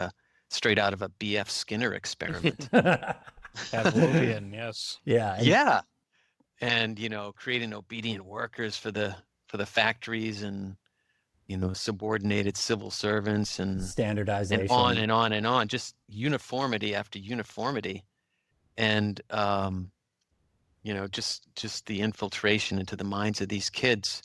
straight out of a B.F. Skinner experiment. Pavlovian, yes. Yeah. And, creating obedient workers for the factories and, subordinated civil servants and standardization and on and on and on, just uniformity after uniformity. and just the infiltration into the minds of these kids,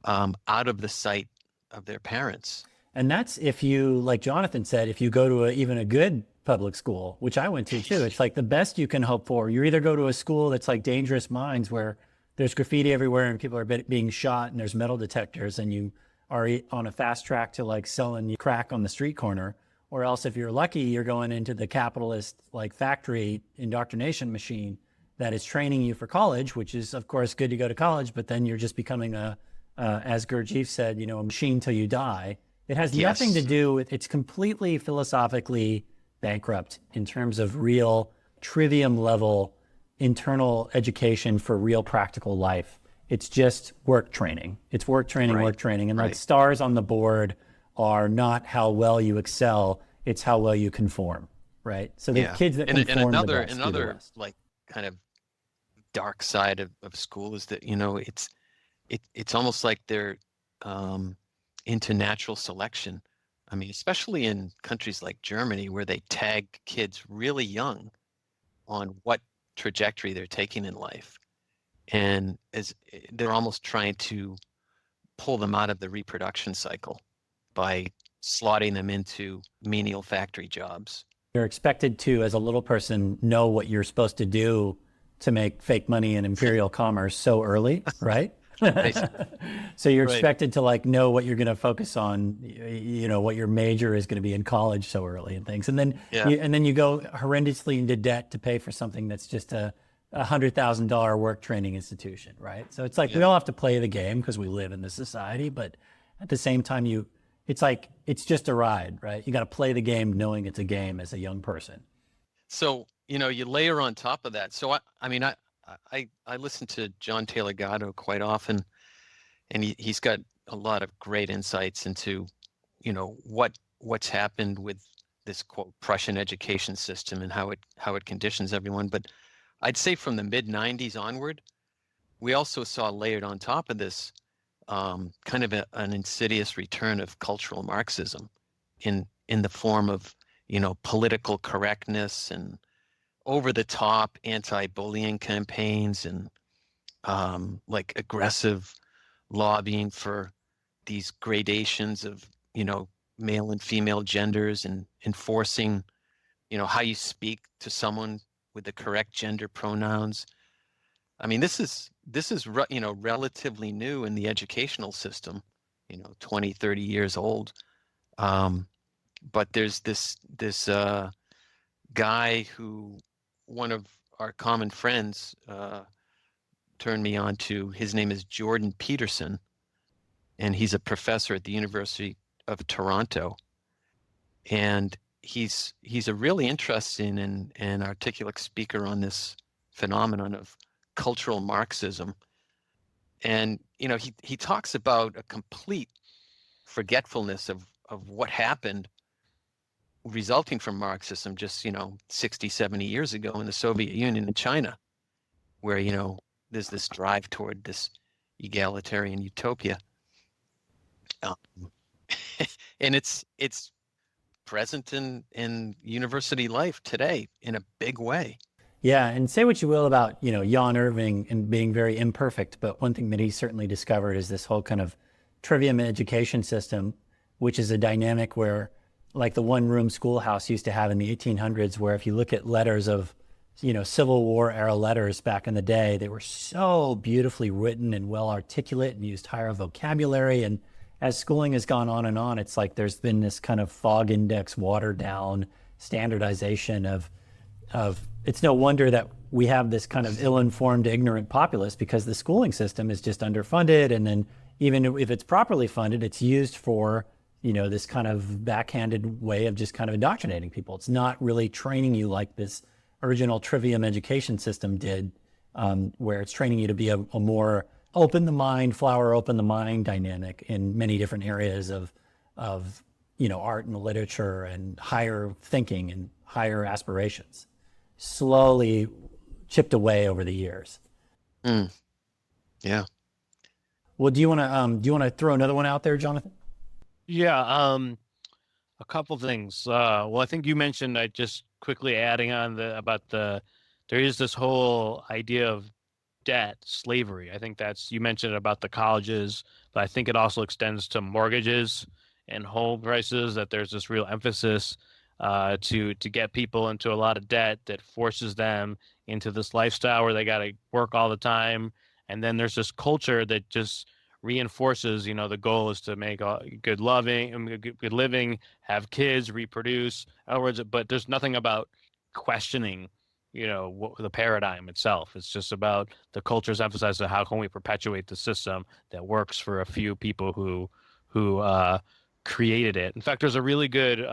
out of the sight of their parents. And that's if you, like Jonathan said, if you go to even a good public school, which I went to too, it's like the best you can hope for. You either go to a school that's like Dangerous Minds, where there's graffiti everywhere and people are being shot and there's metal detectors and you are on a fast track to like selling crack on the street corner. Or else if you're lucky, you're going into the capitalist like factory indoctrination machine that is training you for college, which is of course good to go to college, but then you're just becoming as Gurdjieff said, a machine till you die. It has nothing to do with, it's completely philosophically bankrupt in terms of real trivium level internal education for real practical life. It's just work training. It's work training, Right. work training. And Right. like stars on the board are not how well you excel, it's how well you conform, right? So the kids that and conform another the best do the another best. like kind of dark side of school is that it's almost like they're into natural selection. I mean, especially in countries like Germany, where they tag kids really young on what trajectory they're taking in life, and as they're almost trying to pull them out of the reproduction cycle by slotting them into menial factory jobs. You're expected to, as a little person, know what you're supposed to do to make fake money in imperial commerce so early, right? So you're Right. expected to like know what you're going to focus on, what your major is going to be in college so early and things. And then Yeah. you go horrendously into debt to pay for something that's just a $100,000 work training institution, right? So it's like we all have to play the game because we live in this society, but at the same time, it's like it's just a ride, right? You got to play the game knowing it's a game as a young person. So, you layer on top of that. So I listen to John Taylor Gatto quite often, and he's got a lot of great insights into, what's happened with this quote Prussian education system and how it conditions everyone. But I'd say from the mid 90s onward, we also saw layered on top of this kind of an insidious return of cultural Marxism in the form of, political correctness and over the top anti-bullying campaigns and like aggressive lobbying for these gradations of, male and female genders and enforcing, how you speak to someone with the correct gender pronouns. I mean, this is relatively new in the educational system, 20, 30 years old. But there's this guy who one of our common friends turned me on to. His name is Jordan Peterson, and he's a professor at the University of Toronto. And he's a really interesting and articulate speaker on this phenomenon of cultural Marxism. And he talks about a complete forgetfulness of what happened resulting from Marxism just 60, 70 years ago in the Soviet Union and China, where there's this drive toward this egalitarian utopia, and it's present in university life today in a big way. Yeah, and say what you will about, Jan Irving and being very imperfect, but one thing that he certainly discovered is this whole kind of trivium education system, which is a dynamic where, like the one-room schoolhouse used to have in the 1800s, where if you look at letters of, Civil War era letters back in the day, they were so beautifully written and well articulate and used higher vocabulary. And as schooling has gone on, it's like there's been this kind of fog index, watered down standardization of it's no wonder that we have this kind of ill-informed, ignorant populace, because the schooling system is just underfunded. And then even if it's properly funded, it's used for, this kind of backhanded way of just kind of indoctrinating people. It's not really training you like this original trivium education system did, where it's training you to be a more open the mind, flower open the mind dynamic in many different areas of art and literature and higher thinking and higher aspirations, slowly chipped away over the years. Yeah. Well, do you want to throw another one out there, Jonathan? Yeah, a couple things. Well, I think you mentioned, I just quickly adding on about the there is this whole idea of debt, slavery. I think that's, you mentioned about the colleges, but I think it also extends to mortgages and home prices, that there's this real emphasis to get people into a lot of debt that forces them into this lifestyle where they got to work all the time. And then there's this culture that just reinforces, the goal is to make good good living, have kids, reproduce. In other words, but there's nothing about questioning, the paradigm itself. It's just about the culture's emphasis of how can we perpetuate the system that works for a few people who created it. In fact, there's a really good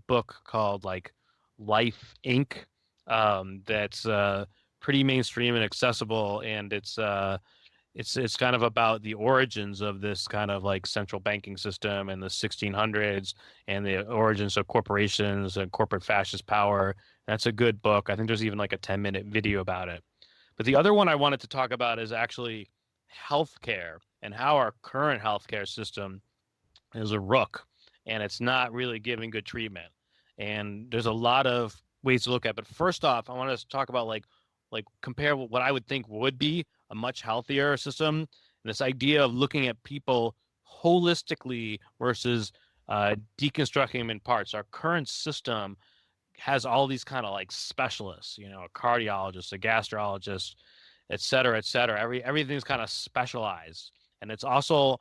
book called like Life Inc. That's pretty mainstream and accessible, and it's kind of about the origins of this kind of like central banking system in the 1600s and the origins of corporations and corporate fascist power. That's a good book. I think there's even like a 10-minute video about it. But the other one I wanted to talk about is actually healthcare and how our current healthcare system is a rook, and it's not really giving good treatment. And there's a lot of ways to look at it. But first off, I want to talk about like compare what I would think would be a much healthier system, and this idea of looking at people holistically versus deconstructing them in parts. Our current system has all these kind of like specialists, a cardiologist, a gastrologist, et cetera, et cetera. Everything's kind of specialized, and it's also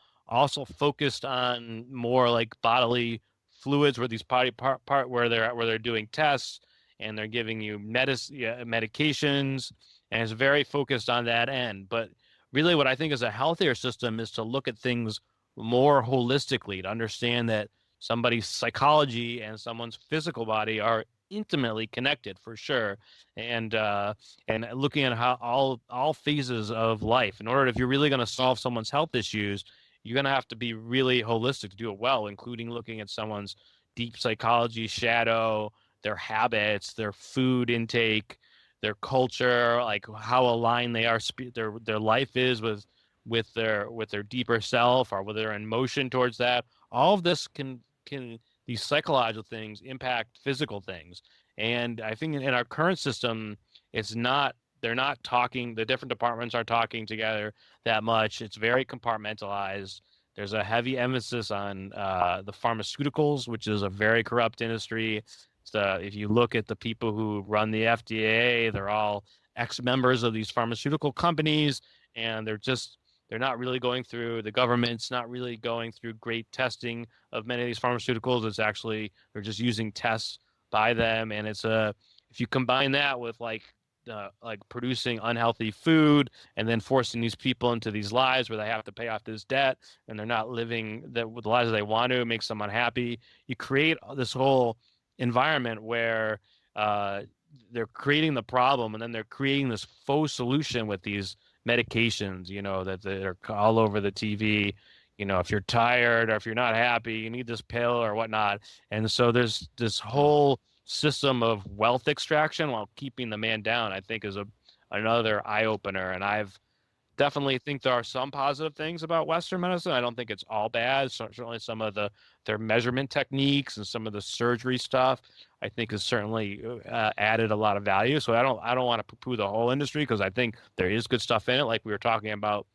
focused on more like bodily fluids, where these part where they're doing tests and they're giving you medications, and it's very focused on that end. But really, what I think is a healthier system is to look at things more holistically, to understand that somebody's psychology and someone's physical body are intimately connected, for sure, and looking at how all phases of life. In order, if you're really going to solve someone's health issues, you're going to have to be really holistic to do it well, including looking at someone's deep psychology, shadow, their habits, their food intake, their culture, like how aligned they are, their life is with their deeper self, or whether they're in motion towards that. All of this can these psychological things impact physical things. And I think in our current system, they're not talking, the different departments aren't talking together that much. It's very compartmentalized. There's a heavy emphasis on the pharmaceuticals, which is a very corrupt industry. If you look at the people who run the FDA, they're all ex-members of these pharmaceutical companies, and they're not really going through, the government's not really going through great testing of many of these pharmaceuticals. It's actually, they're just using tests by them. And if you combine that with like producing unhealthy food and then forcing these people into these lives where they have to pay off this debt and they're not living the lives that they want to, it makes them unhappy. You create this whole environment where they're creating the problem, and then they're creating this faux solution with these medications, that are all over the TV. If you're tired or if you're not happy, you need this pill or whatnot. And so there's this whole system of wealth extraction while keeping the man down, I think, is another eye opener. And I've definitely think there are some positive things about Western medicine. I don't think it's all bad. Certainly some of their measurement techniques and some of the surgery stuff, I think, has certainly added a lot of value. So I don't want to poo-poo the whole industry, because I think there is good stuff in it. Like we were talking about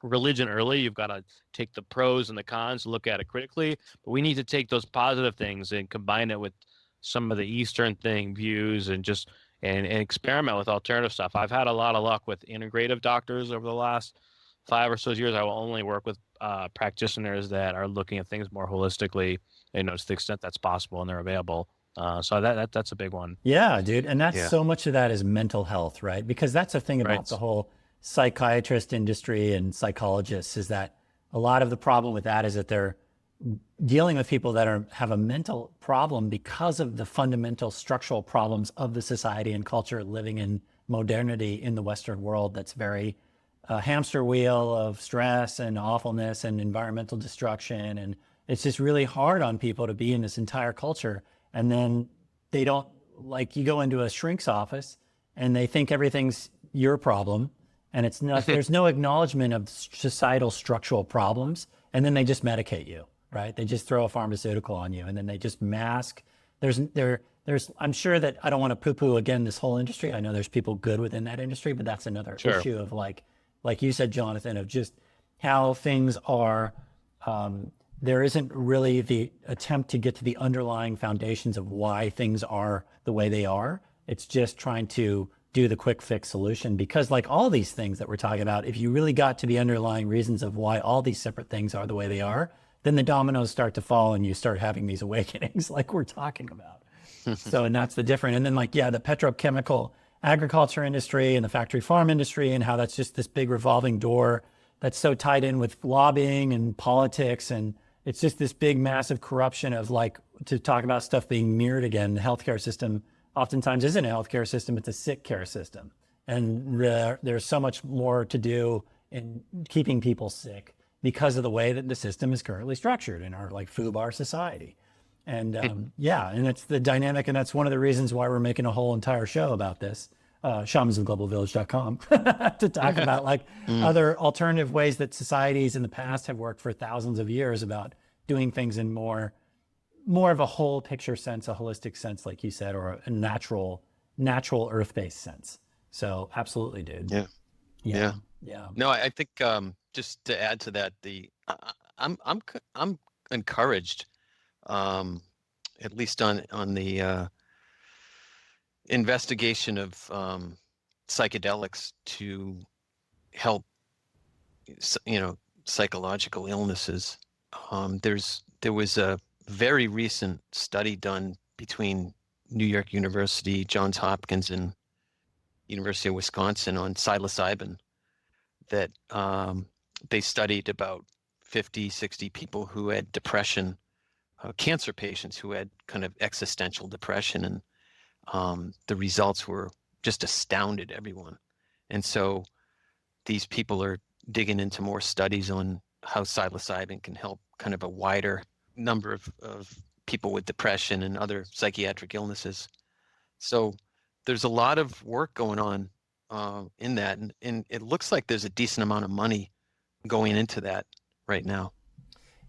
religion early, you've got to take the pros and the cons, look at it critically. But we need to take those positive things and combine it with some of the Eastern views, and just and experiment with alternative stuff. I've had a lot of luck with integrative doctors over the last 5 or so years. I will only work with practitioners that are looking at things more holistically, to the extent that's possible and they're available. So that's a big one. Yeah, dude. And that's so much of that is mental health, right? Because that's the thing about the whole psychiatrist industry and psychologists, is that a lot of the problem with that is that they're dealing with people that have a mental problem because of the fundamental structural problems of the society and culture living in modernity in the Western world. That's very hamster wheel of stress and awfulness and environmental destruction. And it's just really hard on people to be in this entire culture. And then they don't, like, you go into a shrink's office and they think everything's your problem. And it's not, there's no acknowledgement of societal structural problems. And then they just medicate you. Right? They just throw a pharmaceutical on you, and then they just mask. They're I'm sure that I don't want to poo-poo again this whole industry. I know there's people good within that industry, but that's another Sure. issue of like you said, Jonathan, of just how things are. There isn't really the attempt to get to the underlying foundations of why things are the way they are. It's just trying to do the quick fix solution, because like all these things that we're talking about, if you really got to the underlying reasons of why all these separate things are the way they are, then the dominoes start to fall and you start having these awakenings like we're talking about. So, and that's the difference. And then like, yeah, the petrochemical agriculture industry and the factory farm industry, and how that's just this big revolving door that's so tied in with lobbying and politics. And it's just this big, massive corruption of like, to talk about stuff being mirrored again, the healthcare system oftentimes isn't a healthcare system, it's a sick care system. And there's so much more to do in keeping people sick because of the way that the system is currently structured in our like FUBAR society. And yeah, and it's the dynamic, and that's one of the reasons why we're making a whole entire show about this, shamansofglobalvillage.com, to talk about like other alternative ways that societies in the past have worked for thousands of years about doing things in more of a whole picture sense, a holistic sense, like you said, or a natural earth-based sense. So absolutely, dude. Yeah. Yeah. No, I think just to add to that, I'm encouraged, at least on the investigation of psychedelics to help, psychological illnesses. There was a very recent study done between New York University, Johns Hopkins, and University of Wisconsin on psilocybin that they studied about 50, 60 people who had depression, cancer patients who had kind of existential depression, and the results were just astounded everyone. And so these people are digging into more studies on how psilocybin can help kind of a wider number of people with depression and other psychiatric illnesses. So there's a lot of work going on in that, and it looks like there's a decent amount of money going into that right now.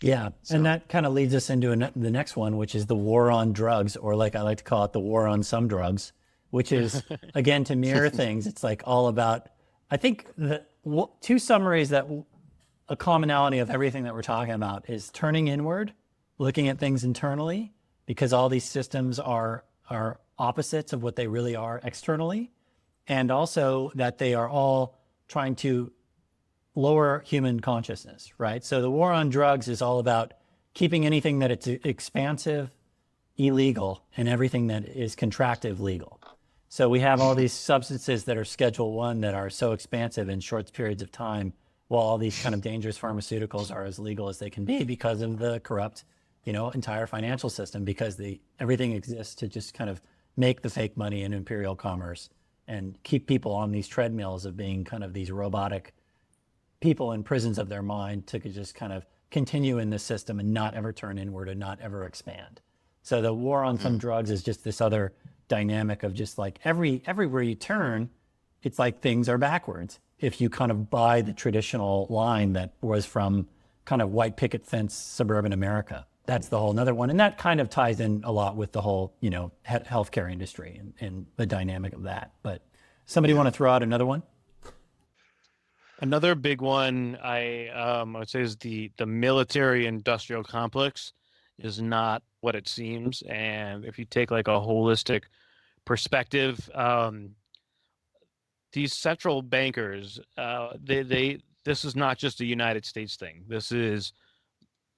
Yeah, So- and that kind of leads us into the next one, which is the war on drugs, or like I like to call it, the war on some drugs, which is, again, to mirror things. It's like all about, I think the two summaries that a commonality of everything that we're talking about is turning inward, looking at things internally, because all these systems are opposites of what they really are externally, and also that they are all trying to lower human consciousness, right? So the war on drugs is all about keeping anything that it's expansive illegal and everything that is contractive legal. So we have all these substances that are Schedule 1 that are so expansive in short periods of time, while all these kind of dangerous pharmaceuticals are as legal as they can be because of the corrupt, entire financial system, because everything exists to just kind of make the fake money in imperial commerce and keep people on these treadmills of being kind of these robotic people in prisons of their mind to just kind of continue in this system and not ever turn inward and not ever expand. So the war on some drugs is just this other dynamic of just like everywhere you turn, it's like things are backwards. If you kind of buy the traditional line that was from kind of white picket fence suburban America, that's the whole another one. And that kind of ties in a lot with the whole, healthcare industry and the dynamic of that. But somebody want to throw out another one? Another big one I would say is the military industrial complex is not what it seems. And if you take like a holistic perspective, these central bankers, this is not just a United States thing. This is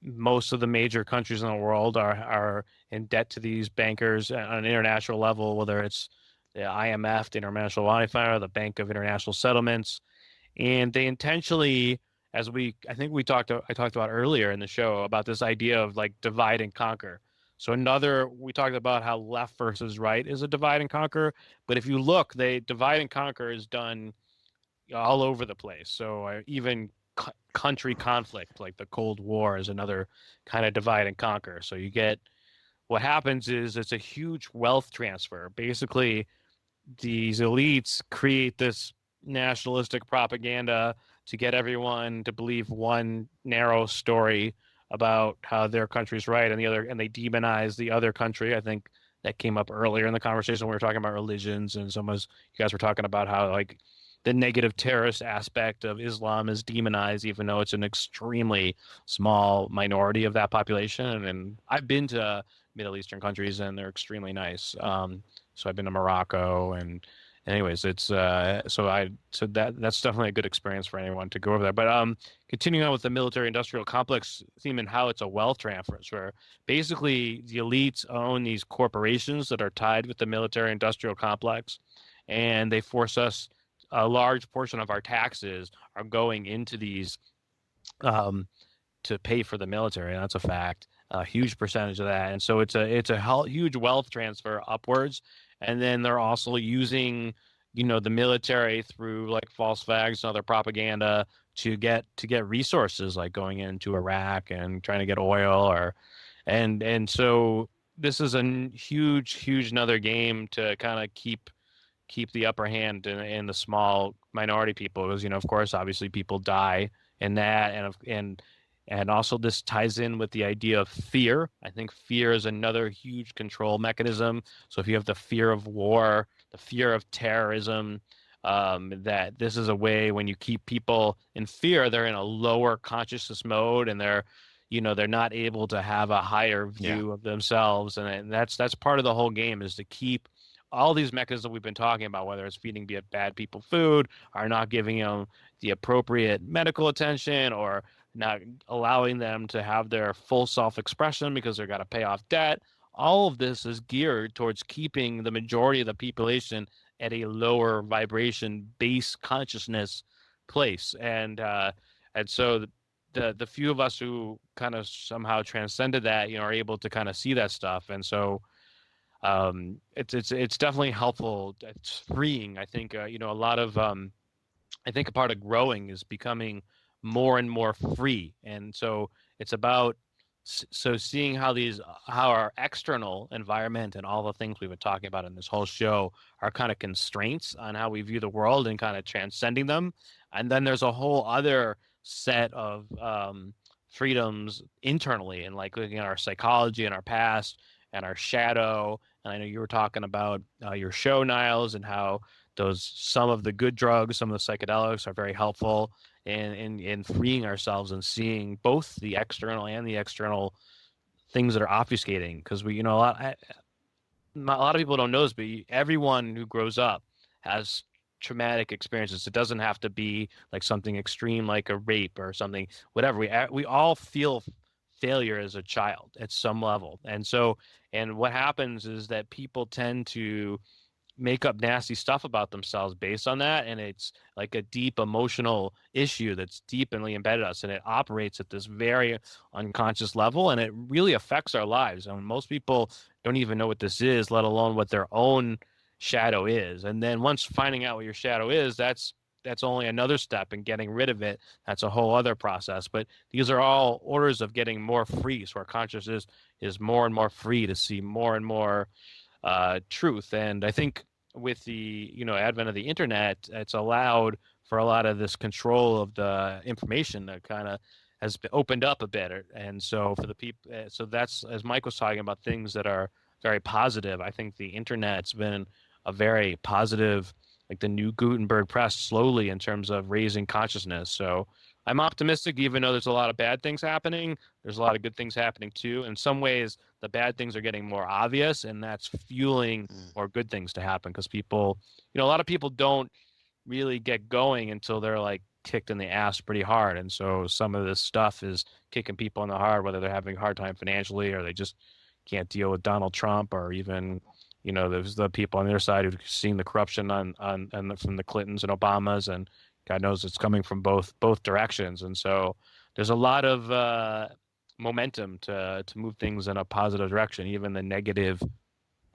most of the major countries in the world are in debt to these bankers on an international level, whether it's the IMF, the International Monetary Fund, the Bank of International Settlements. And they intentionally, I talked about earlier in the show about this idea of like divide and conquer. So we talked about how left versus right is a divide and conquer, but if you look, they divide and conquer is done all over the place. So even country conflict, like the Cold War, is another kind of divide and conquer. So what happens is it's a huge wealth transfer. Basically, these elites create this nationalistic propaganda to get everyone to believe one narrow story about how their country's right and they demonize the other country. I think that came up earlier in the conversation when we were talking about religions, and you guys were talking about how like the negative terrorist aspect of Islam is demonized, even though it's an extremely small minority of that population. And I've been to Middle Eastern countries, and they're extremely nice. So I've been to Morocco, and anyways, it's so that's definitely a good experience for anyone to go over there. But continuing on with the military-industrial complex theme and how it's a wealth transfer, where basically the elites own these corporations that are tied with the military-industrial complex, and they force us. A large portion of our taxes are going into these to pay for the military, and that's a fact. A huge percentage of that, and so it's a huge wealth transfer upwards. And then they're also using, the military through like false flags and other propaganda to get resources, like going into Iraq and trying to get oil, and so this is a huge another game to kind of keep the upper hand in the small minority people, because of course obviously people die in that, and also this ties in with the idea of fear. I think fear is another huge control mechanism. So if you have the fear of war, the fear of terrorism, that this is a way when you keep people in fear, they're in a lower consciousness mode, and they're not able to have a higher view of themselves, and that's part of the whole game, is to keep all these mechanisms we've been talking about, whether it's feeding bad people food, or not giving them the appropriate medical attention, or not allowing them to have their full self-expression because they've got to pay off debt. All of this is geared towards keeping the majority of the population at a lower vibration base consciousness place. And so the few of us who kind of somehow transcended that, are able to kind of see that stuff. And so it's definitely helpful. It's freeing. I think a lot of I think a part of growing is becoming more and more free, and so it's about seeing how our external environment and all the things we've been talking about in this whole show are kind of constraints on how we view the world, and kind of transcending them. And then there's a whole other set of freedoms internally, and like looking at our psychology and our past and our shadow. And I know you were talking about your show, Niles, and how some of the good drugs, some of the psychedelics are very helpful in freeing ourselves and seeing both the external and the external things that are obfuscating. Because a lot of people don't know this, but everyone who grows up has traumatic experiences. It doesn't have to be like something extreme like a rape or something, whatever. We all feel failure as a child at some level. And what happens is that people tend to make up nasty stuff about themselves based on that, and it's like a deep emotional issue that's deeply embedded us, and it operates at this very unconscious level, and it really affects our lives. And most people don't even know what this is, let alone what their own shadow is. And then once finding out what your shadow is, that's only another step in getting rid of it. That's a whole other process. But these are all orders of getting more free. So our consciousness is more and more free to see more and more truth. And I think with the advent of the internet, it's allowed for a lot of this control of the information that kind of has been opened up a bit. And so for the people, so that's, as Mike was talking about, things that are very positive. I think the internet's been a very positive, like the new Gutenberg press, slowly, in terms of raising consciousness. So I'm optimistic, even though there's a lot of bad things happening. There's a lot of good things happening too. In some ways, the bad things are getting more obvious, and that's fueling more good things to happen, because people, a lot of people don't really get going until they're like kicked in the ass pretty hard. And so some of this stuff is kicking people in the heart, whether they're having a hard time financially, or they just can't deal with Donald Trump, or even there's the people on their side who've seen the corruption from the Clintons and Obamas, and God knows it's coming from both directions. And so there's a lot of momentum to move things in a positive direction. Even the negative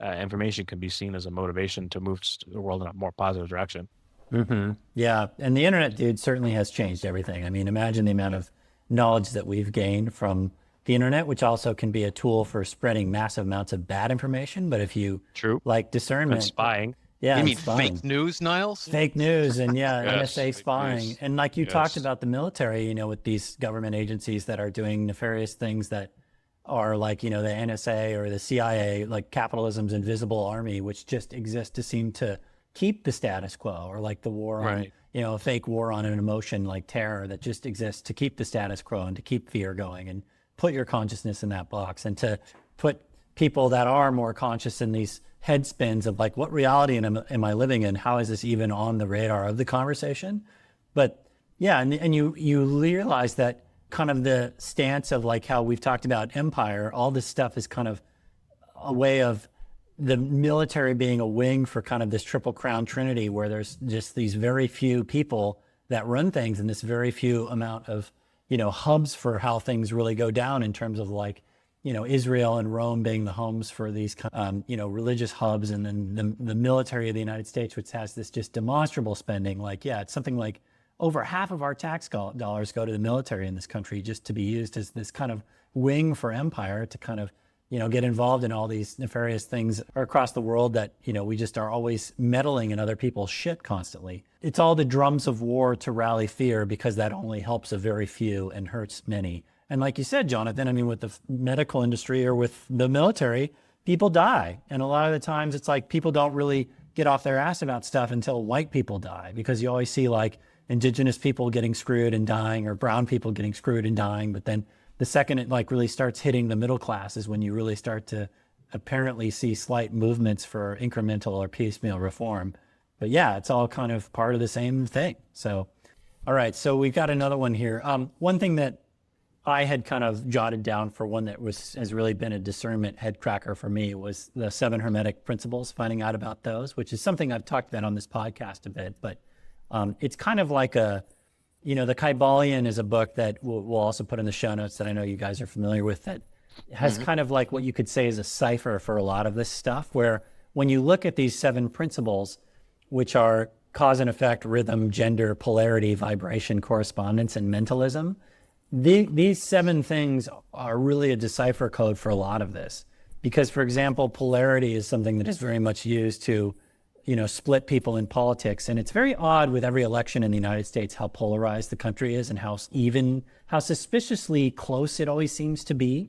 information can be seen as a motivation to move the world in a more positive direction. Mm-hmm. Yeah, and the internet, dude, certainly has changed everything. I mean, imagine the amount of knowledge that we've gained from the internet, which also can be a tool for spreading massive amounts of bad information. But if you like discernment, and spying, you mean fake news, Niles? Fake news, and Yes, NSA spying, news. And like you talked about the military, with these government agencies that are doing nefarious things that are like, the NSA or the CIA, like capitalism's invisible army, which just exists to seem to keep the status quo, or like the war on, Right. a fake war on an emotion like terror that just exists to keep the status quo and to keep fear going and put your consciousness in that box, and to put people that are more conscious in these head spins of like, what reality am I living in? How is this even on the radar of the conversation? But yeah, and you realize that kind of the stance of like how we've talked about empire, all this stuff is kind of a way of the military being a wing for kind of this triple crown trinity, where there's just these very few people that run things, and this very few amount of, hubs for how things really go down, in terms of like, Israel and Rome being the homes for these, religious hubs, and then the military of the United States, which has this just demonstrable spending. Like, yeah, it's something like over half of our tax dollars go to the military in this country, just to be used as this kind of wing for empire to kind of, get involved in all these nefarious things across the world that, we just are always meddling in other people's shit constantly. It's all the drums of war to rally fear, because that only helps a very few and hurts many. And like you said, Jonathan, I mean, with the medical industry or with the military, people die. And a lot of the times it's like people don't really get off their ass about stuff until white people die, because you always see like indigenous people getting screwed and dying, or brown people getting screwed and dying. But then the second it like really starts hitting the middle class is when you really start to apparently see slight movements for incremental or piecemeal reform. But yeah, it's all kind of part of the same thing. So, all right, so we've got another one here. One thing that I had kind of jotted down for one that has really been a discernment head cracker for me was the 7 Hermetic Principles, finding out about those, which is something I've talked about on this podcast a bit. But it's kind of like the Kybalion is a book that we'll also put in the show notes that I know you guys are familiar with, that has kind of like what you could say is a cipher for a lot of this stuff, where when you look at these 7 principles, which are cause and effect, rhythm, gender, polarity, vibration, correspondence, and mentalism, these 7 things are really a decipher code for a lot of this. Because, for example, polarity is something that is very much used to, split people in politics. And it's very odd with every election in the United States how polarized the country is, and how suspiciously close it always seems to be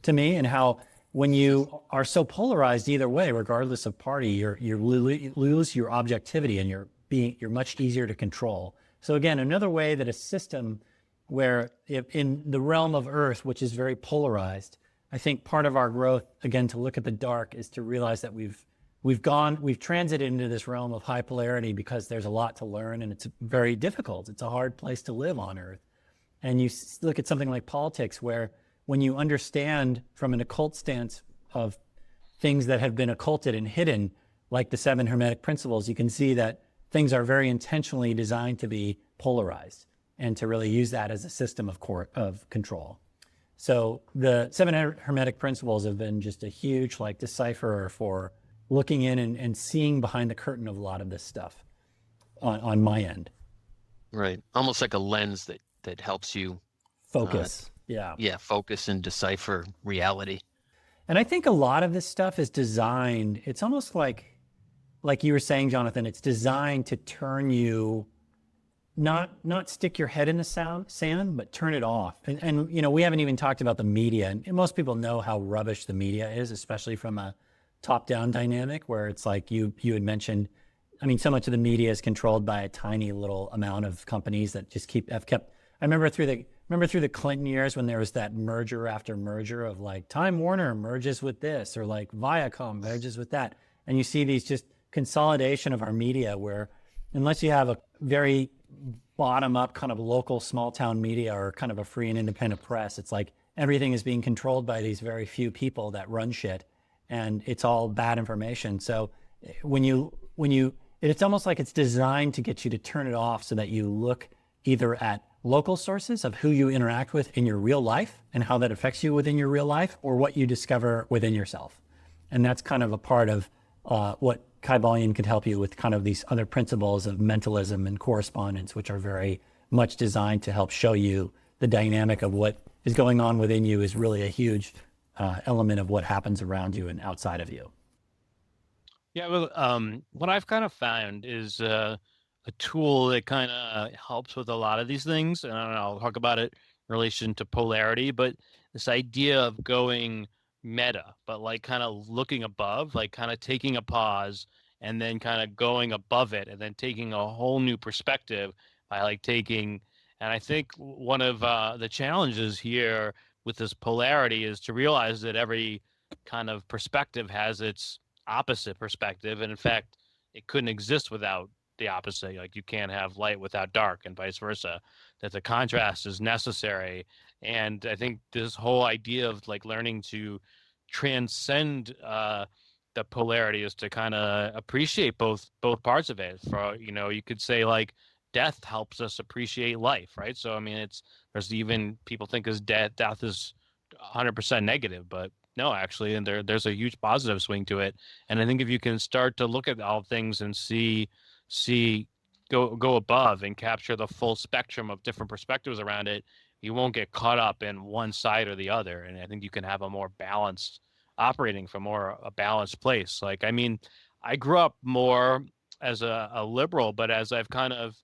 to me, and how when you are so polarized either way, regardless of party, you lose your objectivity, and you're much easier to control. So again, another way that a system where in the realm of Earth, which is very polarized, I think part of our growth, again, to look at the dark, is to realize that we've transited into this realm of high polarity because there's a lot to learn, and it's very difficult. It's a hard place to live on Earth. And you look at something like politics, where when you understand from an occult stance of things that have been occulted and hidden, like the 7 Hermetic Principles, you can see that things are very intentionally designed to be polarized, and to really use that as a system of control. So the 7 Hermetic Principles have been just a huge like decipherer for looking in and seeing behind the curtain of a lot of this stuff on my end. Right. Almost like a lens that helps you focus. Focus and decipher reality. And I think a lot of this stuff is designed, it's almost like you were saying, Jonathan, it's designed to turn you, not stick your head in the sand, but turn it off. And we haven't even talked about the media. And most people know how rubbish the media is, especially from a top-down dynamic, where it's like you had mentioned, I mean, so much of the media is controlled by a tiny little amount of companies that just have kept. I remember through the Clinton years when there was that merger after merger of like Time Warner merges with this, or like Viacom merges with that, and you see these just consolidation of our media, where unless you have a very bottom-up kind of local small-town media, or kind of a free and independent press, it's like everything is being controlled by these very few people that run shit, and it's all bad information. So it's almost like it's designed to get you to turn it off, so that you look either at local sources of who you interact with in your real life and how that affects you within your real life, or what you discover within yourself. And that's kind of a part of what Kybalion could help you with, kind of these other principles of mentalism and correspondence, which are very much designed to help show you the dynamic of what is going on within you is really a huge element of what happens around you and outside of you. Yeah, well, what I've kind of found is a tool that kind of helps with a lot of these things, and I don't know, I'll talk about it relation to polarity, but this idea of going meta, but like kind of looking above, like kind of taking a pause and then kind of going above it and then taking a whole new perspective by like taking. And I think one of the challenges here with this polarity is to realize that every kind of perspective has its opposite perspective. And in fact, it couldn't exist without the opposite. Like you can't have light without dark and vice versa, that the contrast is necessary. And I think this whole idea of like learning to transcend the polarity is to kind of appreciate both parts of it. For, you know, you could say like death helps us appreciate life, right? So I mean, there's even people think as death is 100% negative, but no, actually, and there's a huge positive swing to it. And I think if you can start to look at all things and see go above and capture the full spectrum of different perspectives around it, you won't get caught up in one side or the other. And I think you can have a more balanced operating from a balanced place. Like, I mean, I grew up more as a liberal, but as I've kind of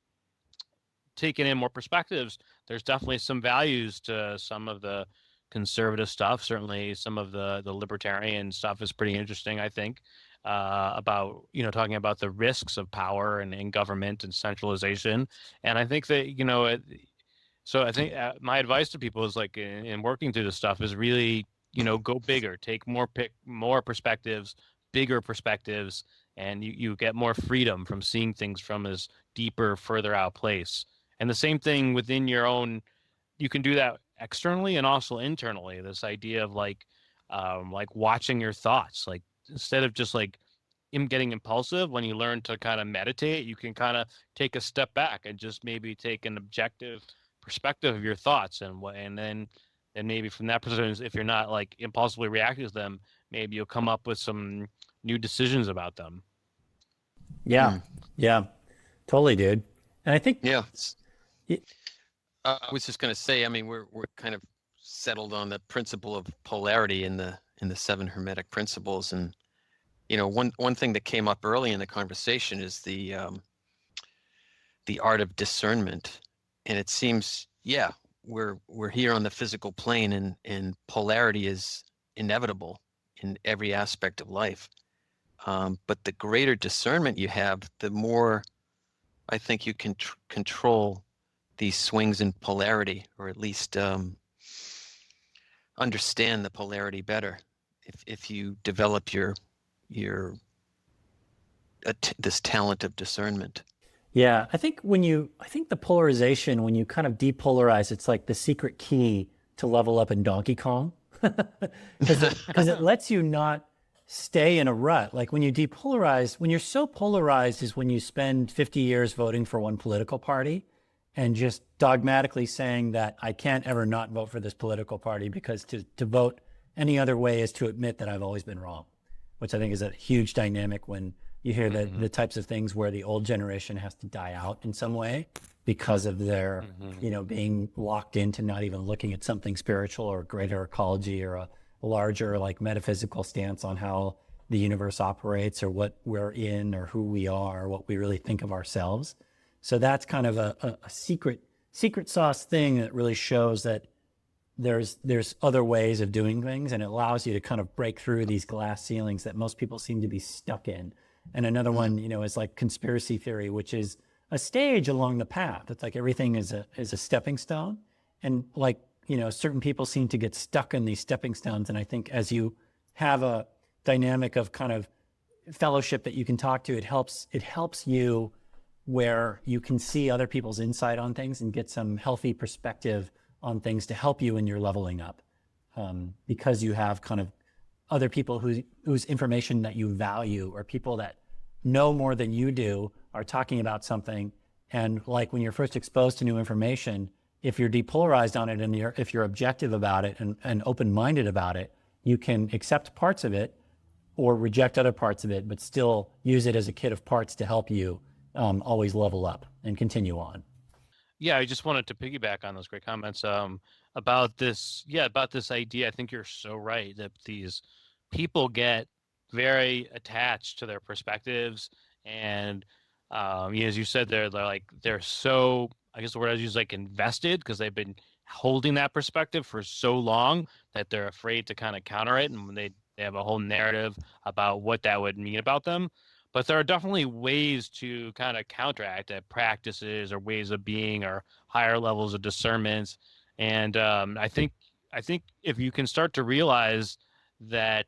taken in more perspectives, there's definitely some values to some of the conservative stuff. Certainly some of the libertarian stuff is pretty interesting, I think, about, you know, talking about the risks of power and government and centralization. And I think that, you know, so I think my advice to people is like in working through this stuff is really, you know, go bigger, take more perspectives, bigger perspectives, and you get more freedom from seeing things from this deeper, further out place. And the same thing within your own, you can do that externally and also internally. This idea of like watching your thoughts, like instead of just like getting impulsive, when you learn to kind of meditate, you can kind of take a step back and just maybe take an objective perspective of your thoughts, and then maybe from that perspective, if you're not like impulsively reacting to them, maybe you'll come up with some new decisions about them. Yeah, yeah, totally, dude. And I think, Yeah. I was just going to say, I mean, we're kind of settled on the principle of polarity in the 7 Hermetic principles, and you know, one thing that came up early in the conversation is the art of discernment, and it seems, yeah, we're here on the physical plane, and polarity is inevitable in every aspect of life. But the greater discernment you have, the more I think you can control these swings in polarity, or at least understand the polarity better if you develop this talent of discernment. yeah, I think the polarization, when you kind of depolarize, it's like the secret key to level up in Donkey Kong, because it lets you not stay in a rut. Like when you depolarize, when you're so polarized is when you spend 50 years voting for one political party and just dogmatically saying that I can't ever not vote for this political party, because to vote any other way is to admit that I've always been wrong, which I think is a huge dynamic when you hear the types of things where the old generation has to die out in some way because of their, you know, being locked into not even looking at something spiritual or greater ecology or a larger like metaphysical stance on how the universe operates or what we're in or who we are, what we really think of ourselves. So that's kind of a secret sauce thing that really shows that there's other ways of doing things, and it allows you to kind of break through these glass ceilings that most people seem to be stuck in. And another one, you know, is like conspiracy theory, which is a stage along the path. It's like everything is a stepping stone. And like, you know, certain people seem to get stuck in these stepping stones. And I think as you have a dynamic of kind of fellowship that you can talk to, it helps you where you can see other people's insight on things and get some healthy perspective on things to help you in your leveling up. Because you have kind of other people whose information that you value, or people that know more than you do, are talking about something. And like when you're first exposed to new information, if you're depolarized on it and if you're objective about it and open-minded about it, you can accept parts of it or reject other parts of it, but still use it as a kit of parts to help you always level up and continue on. Yeah, I just wanted to piggyback on those great comments about this. Yeah, about this idea. I think you're so right that these people get very attached to their perspectives, and as you said, they're so. I guess the word I use like invested, because they've been holding that perspective for so long that they're afraid to kind of counter it, and they have a whole narrative about what that would mean about them. But there are definitely ways to kind of counteract that, practices or ways of being or higher levels of discernment. And I think if you can start to realize that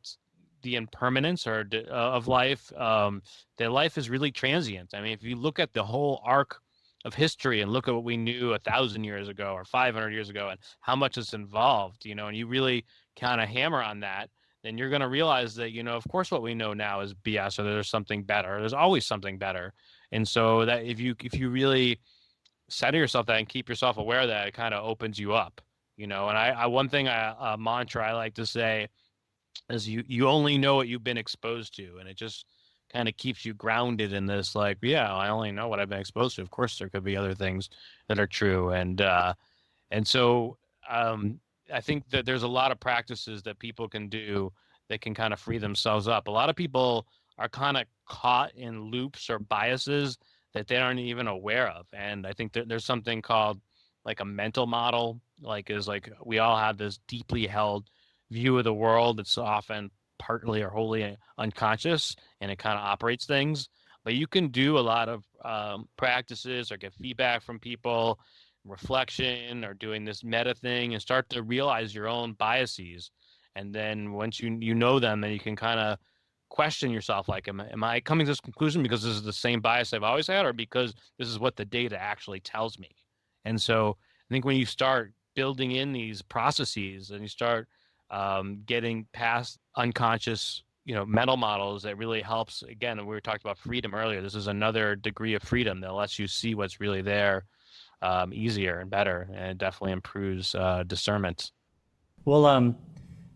the impermanence of life, that life is really transient. I mean, if you look at the whole arc of history and look at what we knew 1,000 years ago or 500 years ago and how much it's involved, and you really kind of hammer on that, then you're going to realize that, of course, what we know now is BS, or there's something better. There's always something better. And so that if you really center yourself that and keep yourself aware of that, it kind of opens you up, And one thing, a mantra I like to say is you only know what you've been exposed to, and it just kind of keeps you grounded in this, like, yeah, I only know what I've been exposed to. Of course, there could be other things that are true. And so I think that there's a lot of practices that people can do that can kind of free themselves up. A lot of people are kind of caught in loops or biases that they aren't even aware of. And I think that there's something called like a mental model, like we all have this deeply held view of the world that's often partly or wholly unconscious, and it kind of operates things. But you can do a lot of practices or get feedback from people, reflection, or doing this meta thing, and start to realize your own biases. And then once you know them, then you can kind of question yourself, like, am I coming to this conclusion because this is the same bias I've always had, or because this is what the data actually tells me? And so I think when you start building in these processes and you start getting past unconscious, mental models, that really helps. Again, we were talking about freedom earlier. This is another degree of freedom that lets you see what's really there easier and better, and it definitely improves discernment. Well,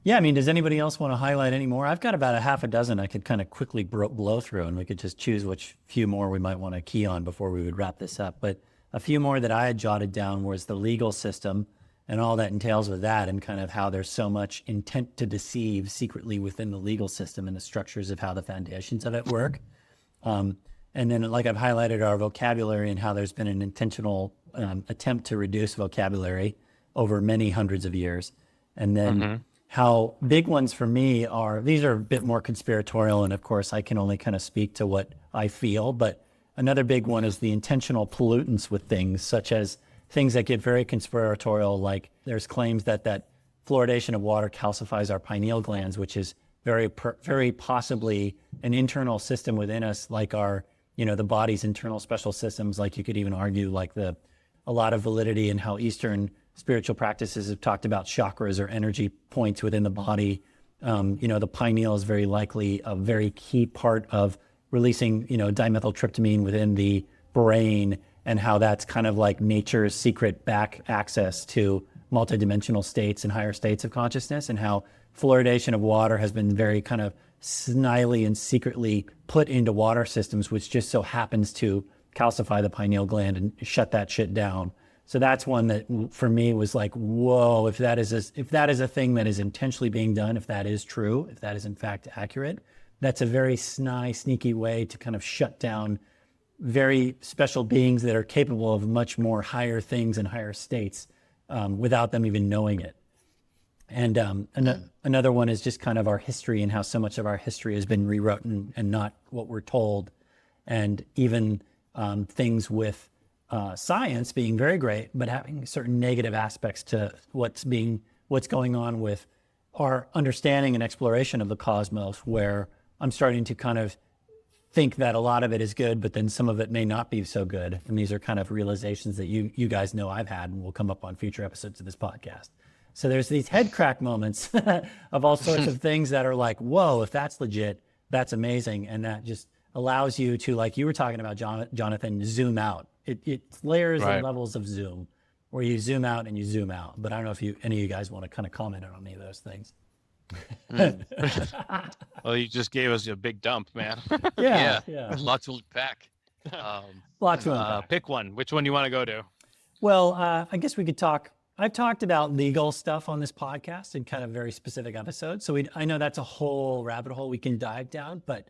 yeah, I mean, does anybody else want to highlight any more? I've got about a half a dozen I could kind of quickly blow through, and we could just choose which few more we might want to key on before we would wrap this up. But a few more that I had jotted down was the legal system and all that entails with that, and kind of how there's so much intent to deceive secretly within the legal system and the structures of how the foundations of it work. And then, like I've highlighted, our vocabulary and how there's been an intentional attempt to reduce vocabulary over many hundreds of years. And then how big ones for me are, these are a bit more conspiratorial, and of course I can only kind of speak to what I feel, but another big one is the intentional pollutants with things, such as things that get very conspiratorial, like there's claims that fluoridation of water calcifies our pineal glands, which is very possibly an internal system within us, like our, the body's internal special systems. Like you could even argue like a lot of validity in how Eastern spiritual practices have talked about chakras or energy points within the body. The pineal is very likely a very key part of releasing, dimethyltryptamine within the brain, and how that's kind of like nature's secret back access to multidimensional states and higher states of consciousness, and how fluoridation of water has been very kind of slyly and secretly put into water systems, which just so happens to calcify the pineal gland and shut that shit down. So that's one that for me was like, whoa, if that is a thing that is intentionally being done, if that is true, if that is in fact accurate, that's a very sneaky way to kind of shut down very special beings that are capable of much more higher things and higher states without them even knowing it. And another one is just kind of our history, and how so much of our history has been rewritten and not what we're told. And even things with science being very great, but having certain negative aspects to what's going on with our understanding and exploration of the cosmos, where I'm starting to kind of think that a lot of it is good, but then some of it may not be so good. And these are kind of realizations that you guys know I've had and will come up on future episodes of this podcast. So there's these head crack moments of all sorts of things that are like, whoa, if that's legit, that's amazing. And that just allows you to, like you were talking about, Jonathan, zoom out. It's layers and levels of zoom, where you zoom out and you zoom out. But I don't know if any of you guys want to kind of comment on any of those things. Well, you just gave us a big dump, man. Yeah. Lots to look back. Lots to unpack. Pick one. Which one do you want to go to? Well, I guess we could talk. I've talked about legal stuff on this podcast in kind of very specific episodes. So I know that's a whole rabbit hole we can dive down, but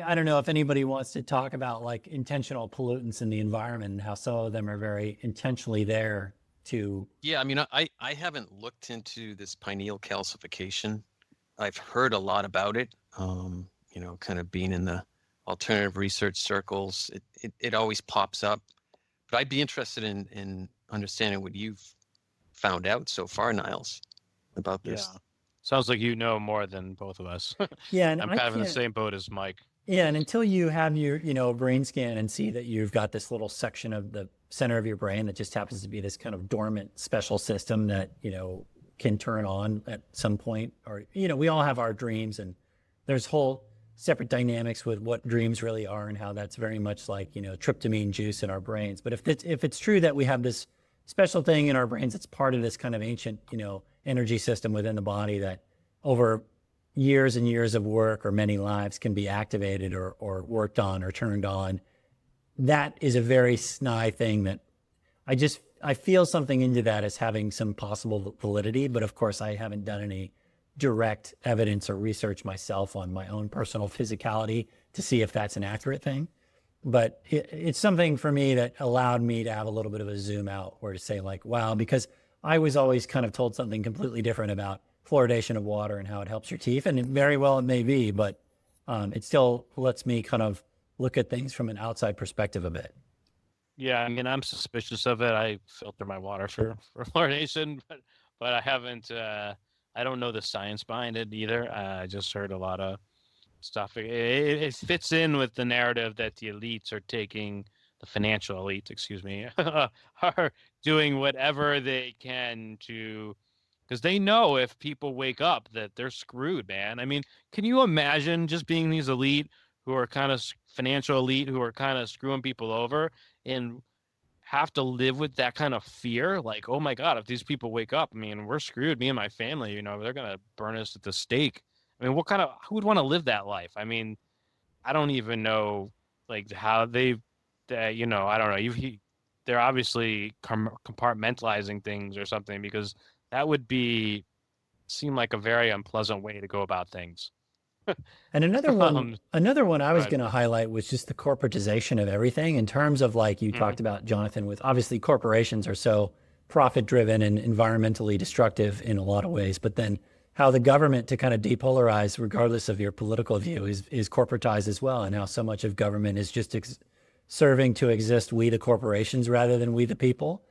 I don't know if anybody wants to talk about like intentional pollutants in the environment and how some of them are very intentionally there to. Yeah, I mean, I haven't looked into this pineal calcification. I've heard a lot about it. Kind of being in the alternative research circles, it always pops up. But I'd be interested in understanding what you've found out so far, Niles, about Yeah. this. Sounds like you know more than both of us. Yeah, and I'm I kind of in the can't. same boat as Mike. Yeah, and until you have your, brain scan and see that you've got this little section of the center of your brain that just happens to be this kind of dormant special system that, can turn on at some point, or, we all have our dreams, and there's whole separate dynamics with what dreams really are and how that's very much like, tryptamine juice in our brains. But if it's true that we have this special thing in our brains, it's part of this kind of ancient, energy system within the body that over years and years of work or many lives can be activated or worked on or turned on. That is a very snide thing that I feel something into that as having some possible validity, but of course I haven't done any direct evidence or research myself on my own personal physicality to see if that's an accurate thing. But it's something for me that allowed me to have a little bit of a zoom out or to say like, wow, because I was always kind of told something completely different about fluoridation of water and how it helps your teeth. And very well it may be, but it still lets me kind of look at things from an outside perspective a bit. Yeah, I mean, I'm suspicious of it. I filter my water for fluoridation, but I haven't. I don't know the science behind it either. I just heard a lot of stuff. It fits in with the narrative that the elites are taking, the financial elite, excuse me, are doing whatever they can to, because they know if people wake up that they're screwed, man. I mean, can you imagine just being these elite who are kind of financial elite who are kind of screwing people over and have to live with that kind of fear? Like, oh my God, if these people wake up, I mean, we're screwed, me and my family, they're going to burn us at the stake. I mean, who would want to live that life? I mean, I don't even know like how I don't know. They're obviously compartmentalizing things or something, because that would seem like a very unpleasant way to go about things. And another one I was Right. going to highlight was just the corporatization of everything in terms of like you talked about, Jonathan, with obviously corporations are so profit driven and environmentally destructive in a lot of ways, but then how the government to kind of depolarize regardless of your political view is corporatized as well, and how so much of government is just serving to exist we the corporations rather than we the people.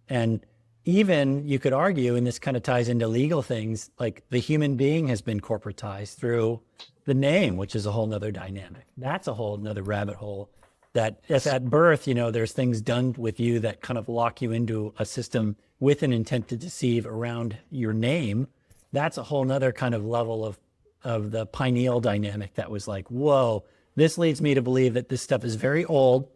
And even you could argue, and this kind of ties into legal things, like the human being has been corporatized through the name, which is a whole nother dynamic. That's a whole nother rabbit hole that if at birth, there's things done with you that kind of lock you into a system with an intent to deceive around your name. That's a whole nother kind of level of the pineal dynamic that was like, whoa, this leads me to believe that this stuff is very old.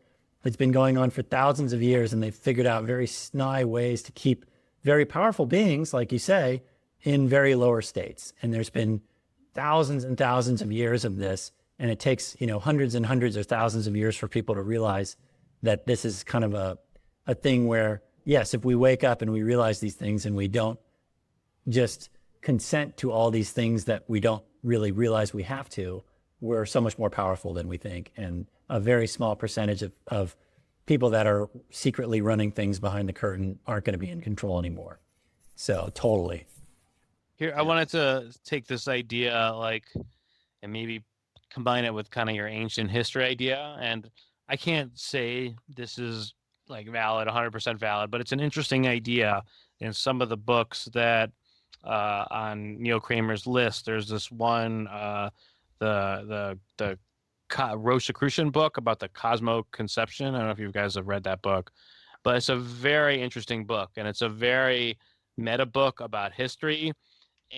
It's been going on for thousands of years, and they've figured out very snide ways to keep very powerful beings, like you say, in very lower states. And there's been thousands and thousands of years of this, and it takes, hundreds and hundreds or thousands of years for people to realize that this is kind of a thing where, yes, if we wake up and we realize these things and we don't just consent to all these things that we don't really realize we have to, we're so much more powerful than we think. And a very small percentage of people that are secretly running things behind the curtain aren't going to be in control anymore. So totally. Here, I wanted to take this idea, and maybe combine it with kind of your ancient history idea. And I can't say this is like valid, 100% valid, but it's an interesting idea. In some of the books that on Neil Kramer's list, there's this one, the Rosicrucian book about the cosmoconception. I don't know if you guys have read that book, but it's a very interesting book, and it's a very meta book about history,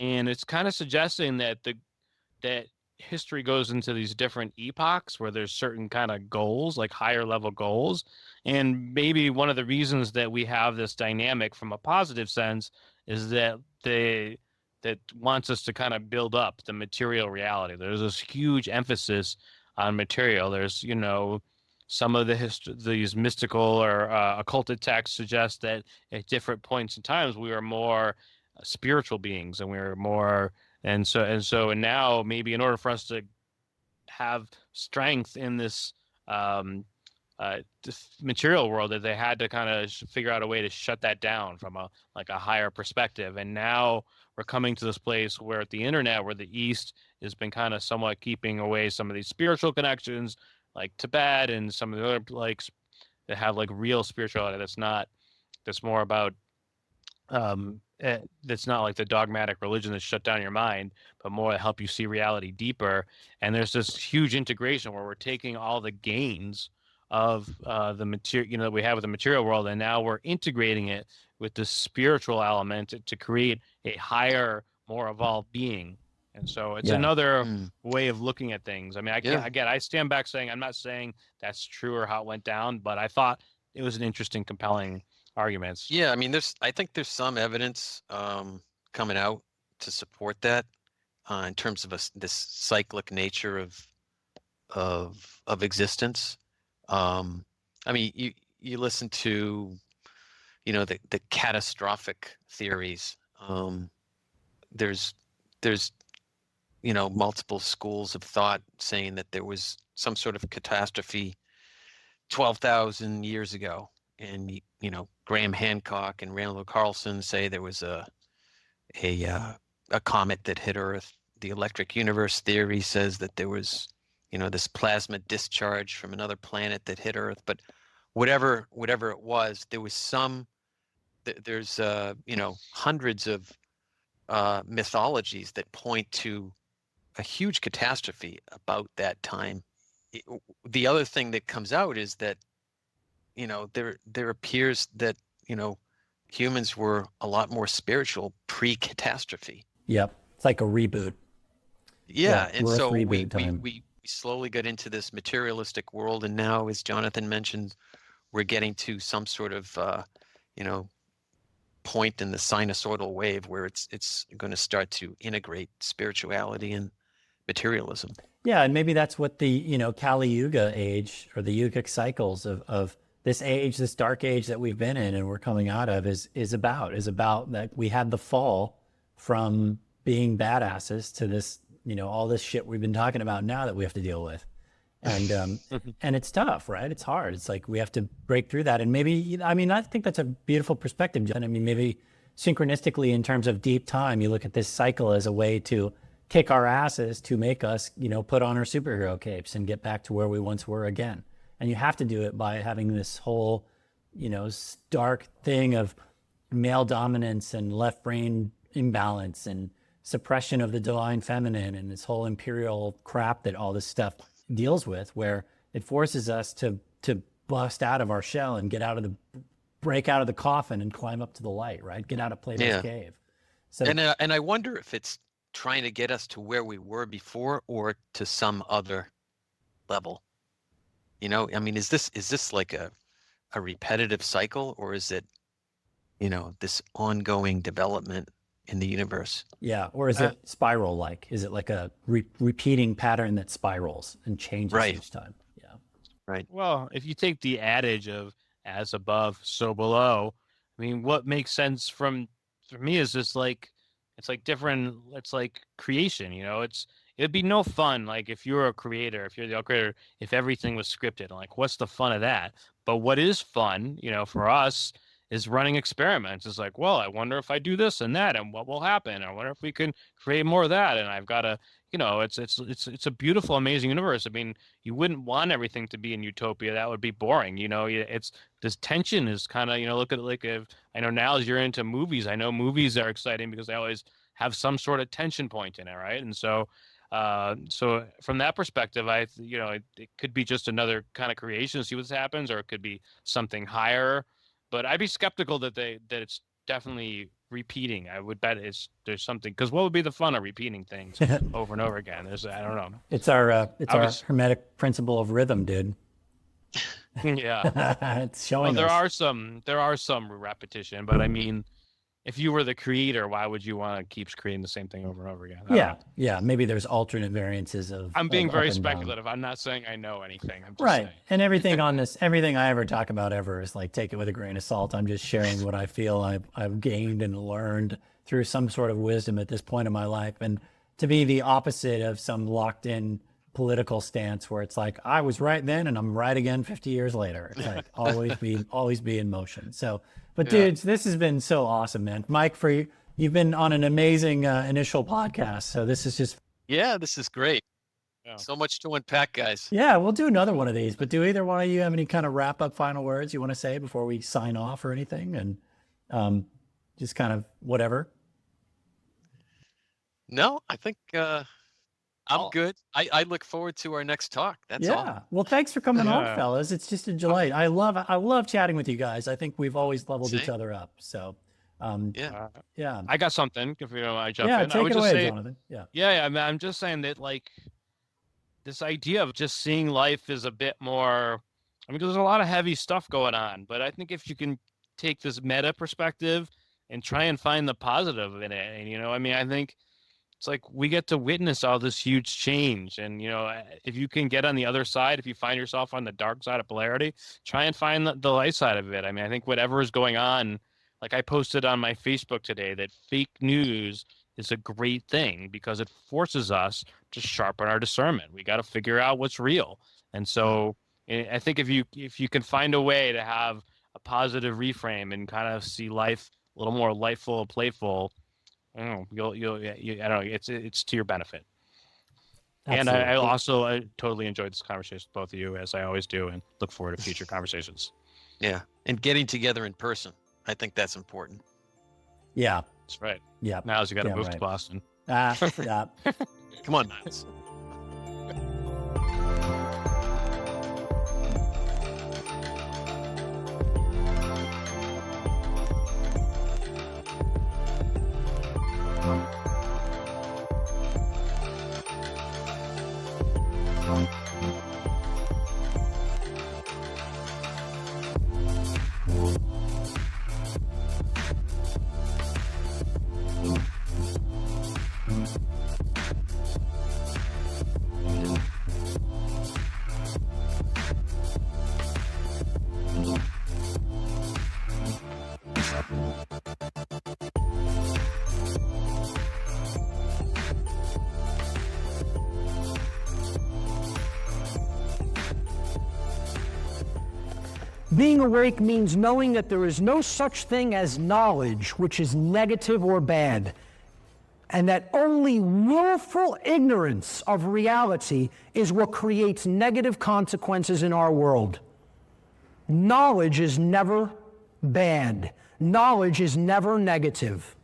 and it's kind of suggesting that that history goes into these different epochs where there's certain kind of goals, like higher level goals, and maybe one of the reasons that we have this dynamic from a positive sense is that that wants us to kind of build up the material reality. There's this huge emphasis on material. There's, some of these mystical or occulted texts suggest that at different points in times we were more spiritual beings, and we were more, and now maybe in order for us to have strength in this material world that they had to kind of figure out a way to shut that down from a higher perspective. And now we're coming to this place where at the internet, where the East has been kind of somewhat keeping away some of these spiritual connections, like Tibet and some of the other that have real spirituality. That's more about that's not like the dogmatic religion that shut down your mind, but more to help you see reality deeper. And there's this huge integration where we're taking all the gains of the material, that we have with the material world, and now we're integrating it with the spiritual element to create a higher, more evolved being. And so it's another way of looking at things. I mean, I stand back saying, I'm not saying that's true or how it went down, but I thought it was an interesting, compelling arguments. Yeah, I mean, I think there's some evidence coming out to support that in terms of this cyclic nature of existence. I mean, you listen to, the catastrophic theories. There's multiple schools of thought saying that there was some sort of catastrophe 12,000 years ago. And, Graham Hancock and Randall Carlson say there was a comet that hit Earth. The electric universe theory says that there was, this plasma discharge from another planet that hit Earth. But whatever it was, there was there's hundreds of mythologies that point to a huge catastrophe about that time. The other thing that comes out is that there appears that, humans were a lot more spiritual pre-catastrophe. Yep. It's like a reboot. Yeah. And so time. we slowly got into this materialistic world. And now, as Jonathan mentioned, we're getting to some sort of, point in the sinusoidal wave where it's going to start to integrate spirituality and materialism. Yeah. And maybe that's what the, Kali Yuga age or the Yugic cycles of this age, this dark age that we've been in and we're coming out of is about that we had the fall from being badasses to this, all this shit we've been talking about now that we have to deal with. And, and it's tough, right? It's hard. It's like we have to break through that. And maybe, I think that's a beautiful perspective, John. I mean, maybe synchronistically in terms of deep time, you look at this cycle as a way to kick our asses to make us, put on our superhero capes and get back to where we once were again. And you have to do it by having this whole, stark thing of male dominance and left brain imbalance and suppression of the divine feminine and this whole imperial crap that all this stuff deals with, where it forces us to bust out of our shell and break out of the coffin and climb up to the light, right? Get out of Plato's cave. So, and I wonder if it's trying to get us to where we were before or to some other level. Is this like a repetitive cycle, or is it, this ongoing development in the universe? Yeah. Or is it spiral like? Is it like a repeating pattern that spirals and changes each time? Yeah. Right. Well, if you take the adage of as above, so below, what makes sense for me is just it's like different, it's like creation, it'd be no fun, if you're a creator, if you're the creator, if everything was scripted, what's the fun of that? But what is fun, for us is running experiments. It's like, well, I wonder if I do this and that and what will happen. I wonder if we can create more of that. And I've got to, it's a beautiful, amazing universe. You wouldn't want everything to be in utopia. That would be boring. This tension is kind of, look at it if I know Niles, you're into movies. I know movies are exciting because they always have some sort of tension point in it, right? And so from that perspective, it could be just another kind of creation to see what happens, or it could be something higher. But I'd be skeptical that it's definitely repeating. I would bet there's something, because what would be the fun of repeating things over and over again? I don't know. It's our hermetic principle of rhythm, dude. Yeah, it's showing. Well, there are some repetition, but if you were the creator, why would you want to keep creating the same thing over and over again? Yeah. Maybe there's alternate variances of. I'm being very speculative. I'm not saying I know anything. I'm just right. saying. And everything everything I ever talk about ever is take it with a grain of salt. I'm just sharing what I feel I've gained and learned through some sort of wisdom at this point in my life. And to be the opposite of some locked in political stance where it's like, I was right then and I'm right again 50 years later. It's like always be in motion. So, but dudes, this has been so awesome, man. Mike, you've been on an amazing initial podcast. So this is just. Yeah, this is great. Yeah. So much to unpack, guys. Yeah, we'll do another one of these, but do either one of you have any kind of wrap up final words you want to say before we sign off or anything? And just kind of whatever. No, I think I'm good. I look forward to our next talk. That's all. Yeah. Well, thanks for coming on, fellas. It's just a delight. I love chatting with you guys. I think we've always leveled each other up. So, yeah. I got something. If you don't mind, I jump Yeah, in. take I would it just away, say, Jonathan. Yeah. Yeah. I'm just saying that, like, this idea of just seeing life is a bit more. I mean, there's a lot of heavy stuff going on, but I think if you can take this meta perspective and try and find the positive in it, and I mean, I think it's like we get to witness all this huge change, and if you can get on the other side, if you find yourself on the dark side of polarity, try and find the light side of it. I mean, I think whatever is going on, like I posted on my Facebook today, that fake news is a great thing because it forces us to sharpen our discernment. We got to figure out what's real. And so I think if you can find a way to have a positive reframe and kind of see life a little more lightful, playful, I don't know, I don't know, it's to your benefit. Absolutely. And I totally enjoyed this conversation with both of you, as I always do, and look forward to future conversations. Yeah, and getting together in person. I think that's important. Yeah. That's right. Yeah. Niles, you got to move right. to Boston. Yeah. Come on, Niles. Being awake means knowing that there is no such thing as knowledge which is negative or bad, and that only willful ignorance of reality is what creates negative consequences in our world. Knowledge is never bad. Knowledge is never negative.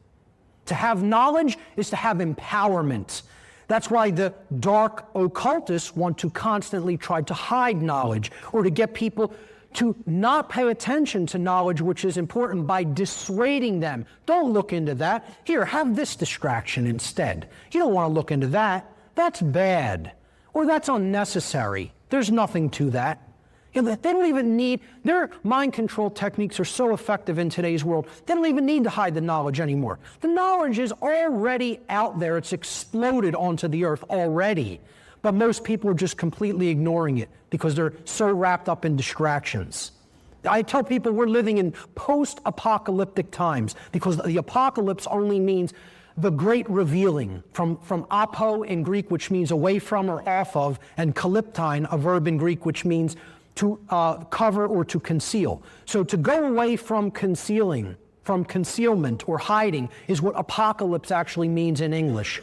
To have knowledge is to have empowerment. That's why the dark occultists want to constantly try to hide knowledge, or to get people to not pay attention to knowledge which is important by dissuading them. Don't look into that. Here, have this distraction instead. You don't want to look into that. That's bad. Or that's unnecessary. There's nothing to that. They don't even need, their mind control techniques are so effective in today's world, they don't even need to hide the knowledge anymore. The knowledge is already out there. It's exploded onto the earth already. But most people are just completely ignoring it because they're so wrapped up in distractions. I tell people we're living in post-apocalyptic times because the apocalypse only means the great revealing, from apo in Greek, which means away from or off of, and kalyptine, a verb in Greek, which means to cover or to conceal. So to go away from concealing, from concealment or hiding, is what apocalypse actually means in English.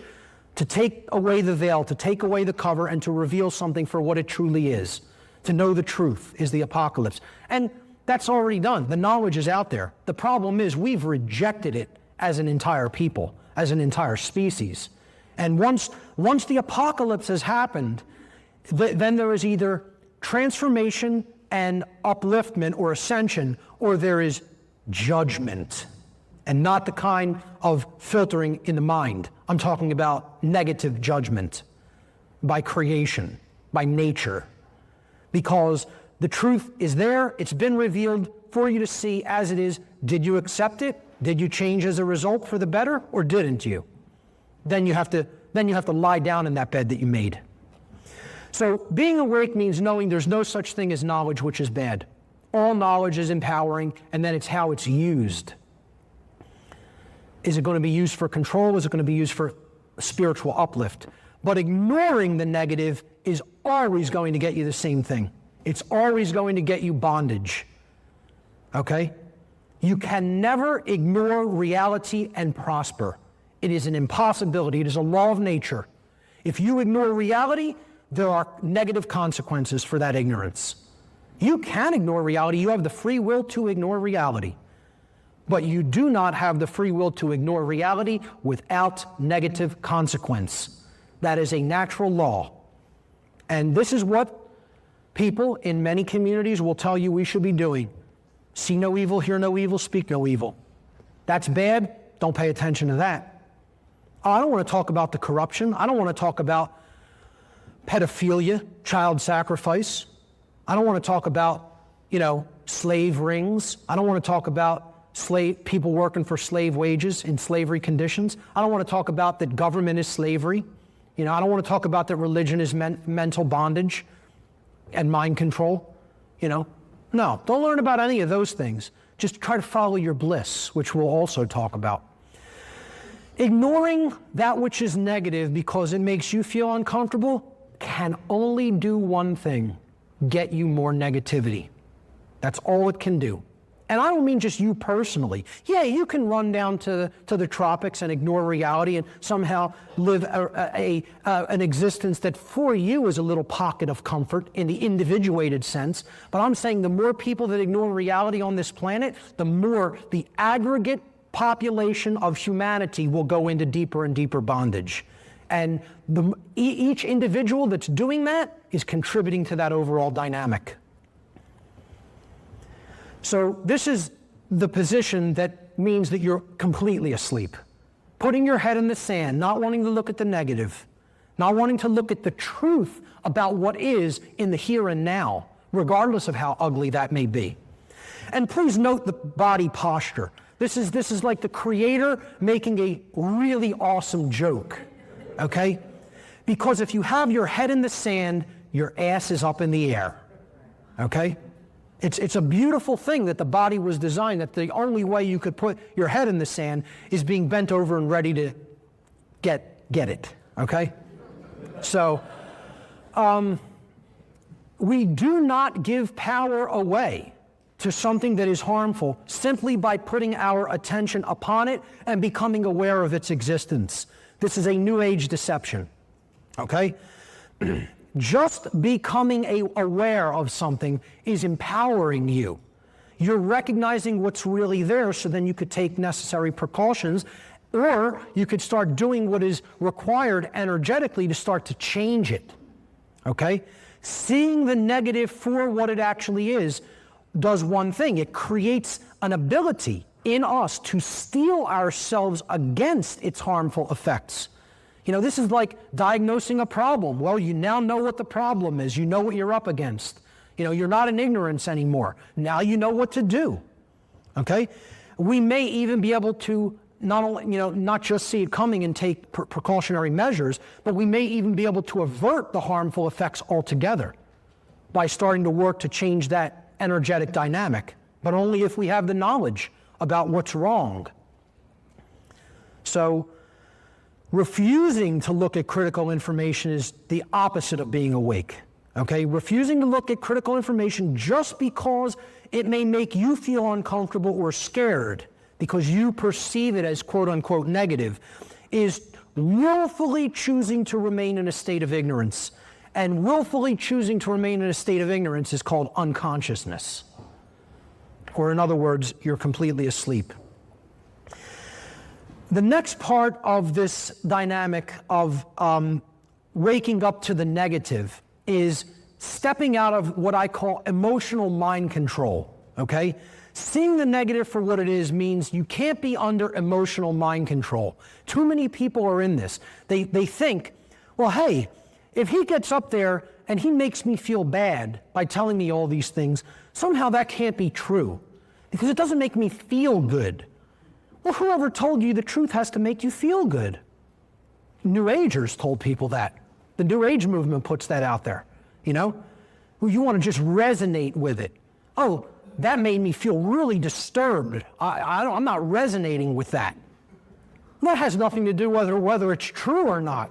To take away the veil, to take away the cover, and to reveal something for what it truly is. To know the truth is the apocalypse. And that's already done. The knowledge is out there. The problem is we've rejected it as an entire people, as an entire species. And once the apocalypse has happened, then there is either transformation and upliftment or ascension, or there is judgment. And not the kind of filtering in the mind. I'm talking about negative judgment by creation, by nature. Because the truth is there, it's been revealed for you to see as it is. Did you accept it? Did you change as a result for the better, or didn't you? Then you have to lie down in that bed that you made. So being awake means knowing there's no such thing as knowledge which is bad. All knowledge is empowering, and then it's how it's used. Is it going to be used for control? Is it going to be used for spiritual uplift? But ignoring the negative is always going to get you the same thing. It's always going to get you bondage, okay? You can never ignore reality and prosper. It is an impossibility. It is a law of nature. If you ignore reality, there are negative consequences for that ignorance. You can ignore reality. You have the free will to ignore reality. But you do not have the free will to ignore reality without negative consequence. That is a natural law. And this is what people in many communities will tell you we should be doing. See no evil, hear no evil, speak no evil. That's bad. Don't pay attention to that. I don't want to talk about the corruption. I don't want to talk about pedophilia, child sacrifice. I don't want to talk about, slave rings. I don't want to talk about people working for slave wages in slavery conditions. I don't want to talk about that government is slavery. I don't want to talk about that religion is mental bondage and mind control. No, don't learn about any of those things. Just try to follow your bliss, which we'll also talk about. Ignoring that which is negative because it makes you feel uncomfortable can only do one thing: get you more negativity. That's all it can do. And I don't mean just you personally. Yeah, you can run down to the tropics and ignore reality and somehow live an existence that for you is a little pocket of comfort in the individuated sense. But I'm saying the more people that ignore reality on this planet, the more the aggregate population of humanity will go into deeper and deeper bondage. And each individual that's doing that is contributing to that overall dynamic. So this is the position that means that you're completely asleep. Putting your head in the sand, not wanting to look at the negative, not wanting to look at the truth about what is in the here and now, regardless of how ugly that may be. And please note the body posture. This is like the creator making a really awesome joke, okay? Because if you have your head in the sand, your ass is up in the air, okay? It's a beautiful thing that the body was designed, that the only way you could put your head in the sand is being bent over and ready to get it, okay? So, we do not give power away to something that is harmful simply by putting our attention upon it and becoming aware of its existence. This is a New Age deception, okay? Just becoming aware of something is empowering you. You're recognizing what's really there, so then you could take necessary precautions, or you could start doing what is required energetically to start to change it, okay? Seeing the negative for what it actually is does one thing. It creates an ability in us to steel ourselves against its harmful effects. This is like diagnosing a problem. Well, you now know what the problem is. You know what you're up against. You're not in ignorance anymore. Now you know what to do, okay? We may even be able to not just see it coming and take precautionary measures, but we may even be able to avert the harmful effects altogether by starting to work to change that energetic dynamic, but only if we have the knowledge about what's wrong. So, refusing to look at critical information is the opposite of being awake, okay? Refusing to look at critical information just because it may make you feel uncomfortable or scared because you perceive it as quote-unquote negative is willfully choosing to remain in a state of ignorance. And willfully choosing to remain in a state of ignorance is called unconsciousness. Or in other words, you're completely asleep. The next part of this dynamic of waking up to the negative is stepping out of what I call emotional mind control, okay? Seeing the negative for what it is means you can't be under emotional mind control. Too many people are in this. They think, well, hey, if he gets up there and he makes me feel bad by telling me all these things, somehow that can't be true because it doesn't make me feel good. Well, whoever told you the truth has to make you feel good? New Agers told people that. The New Age movement puts that out there, Well, you want to just resonate with it. Oh, that made me feel really disturbed. I'm not resonating with that. That has nothing to do whether it's true or not.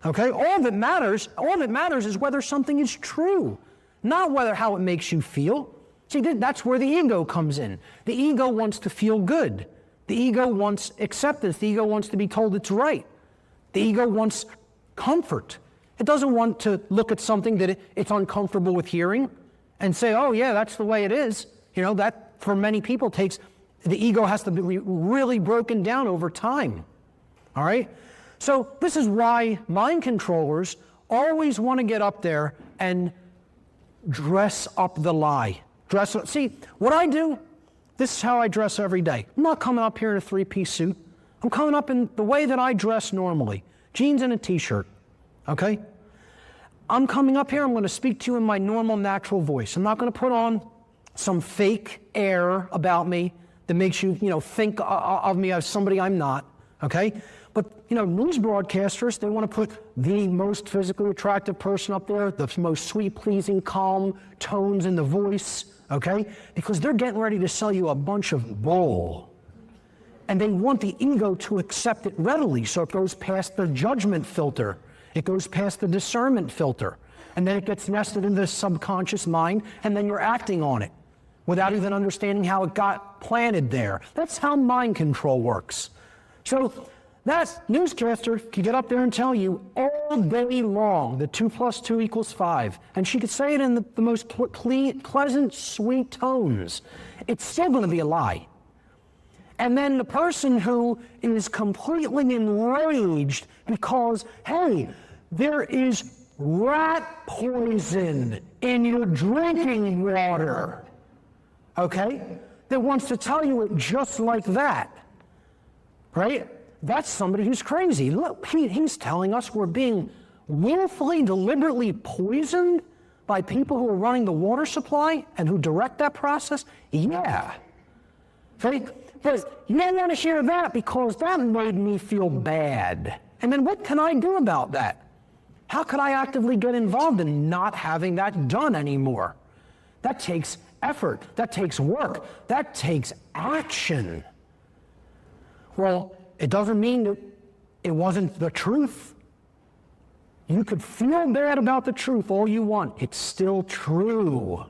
Okay? All that matters is whether something is true, not whether how it makes you feel. See, that's where the ego comes in. The ego wants to feel good. The ego wants acceptance. The ego wants to be told it's right. The ego wants comfort. It doesn't want to look at something that it's uncomfortable with hearing and say, oh yeah, that's the way it is. You know, that for many people the ego has to be really broken down over time. All right? So this is why mind controllers always want to get up there and dress up the lie. See, what I do, this is how I dress every day. I'm not coming up here in a three-piece suit. I'm coming up in the way that I dress normally. Jeans and a t-shirt, okay? I'm coming up here, I'm going to speak to you in my normal, natural voice. I'm not going to put on some fake air about me that makes you, think of me as somebody I'm not, okay? But, news broadcasters, they want to put the most physically attractive person up there, the most sweet, pleasing, calm tones in the voice, okay? Because they're getting ready to sell you a bunch of bull. And they want the ego to accept it readily, so it goes past the judgment filter. It goes past the discernment filter. And then it gets nested in the subconscious mind, and then you're acting on it without even understanding how it got planted there. That's how mind control works. So that newscaster could get up there and tell you all day long that 2 + 2 = 5. And she could say it in the most pleasant, sweet tones. It's still going to be a lie. And then the person who is completely enraged because, hey, there is rat poison in your drinking water, okay, that wants to tell you it just like that, right? That's somebody who's crazy. Look, he's telling us we're being willfully, deliberately poisoned by people who are running the water supply and who direct that process? Yeah. Okay? But you don't want to share that because that made me feel bad. And then what can I do about that? How could I actively get involved in not having that done anymore? That takes effort. That takes work. That takes action. Well, it doesn't mean that it wasn't the truth. You could feel bad about the truth all you want. It's still true.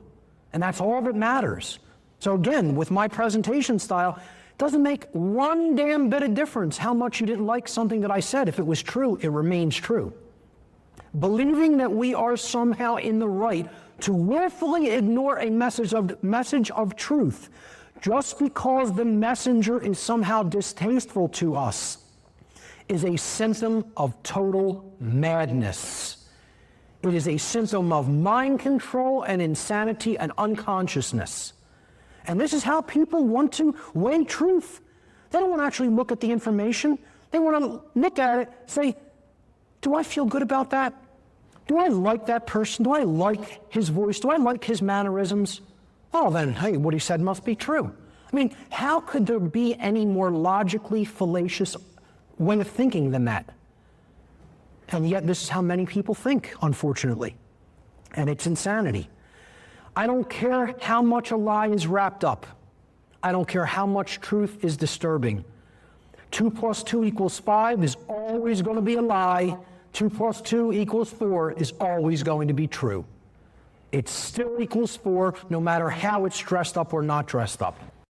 And that's all that matters. So again, with my presentation style, it doesn't make one damn bit of difference how much you didn't like something that I said. If it was true, it remains true. Believing that we are somehow in the right to willfully ignore a message of truth just because the messenger is somehow distasteful to us is a symptom of total madness. It is a symptom of mind control and insanity and unconsciousness. And this is how people want to weigh truth. They don't want to actually look at the information. They want to look at it, say, do I feel good about that? Do I like that person? Do I like his voice? Do I like his mannerisms? Oh, then, hey, what he said must be true. I mean, how could there be any more logically fallacious way of thinking than that? And yet this is how many people think, unfortunately. And it's insanity. I don't care how much a lie is wrapped up. I don't care how much truth is disturbing. 2 + 2 = 5 is always going to be a lie. 2 + 2 = 4 is always going to be true. It still equals 4, no matter how it's dressed up or not dressed up.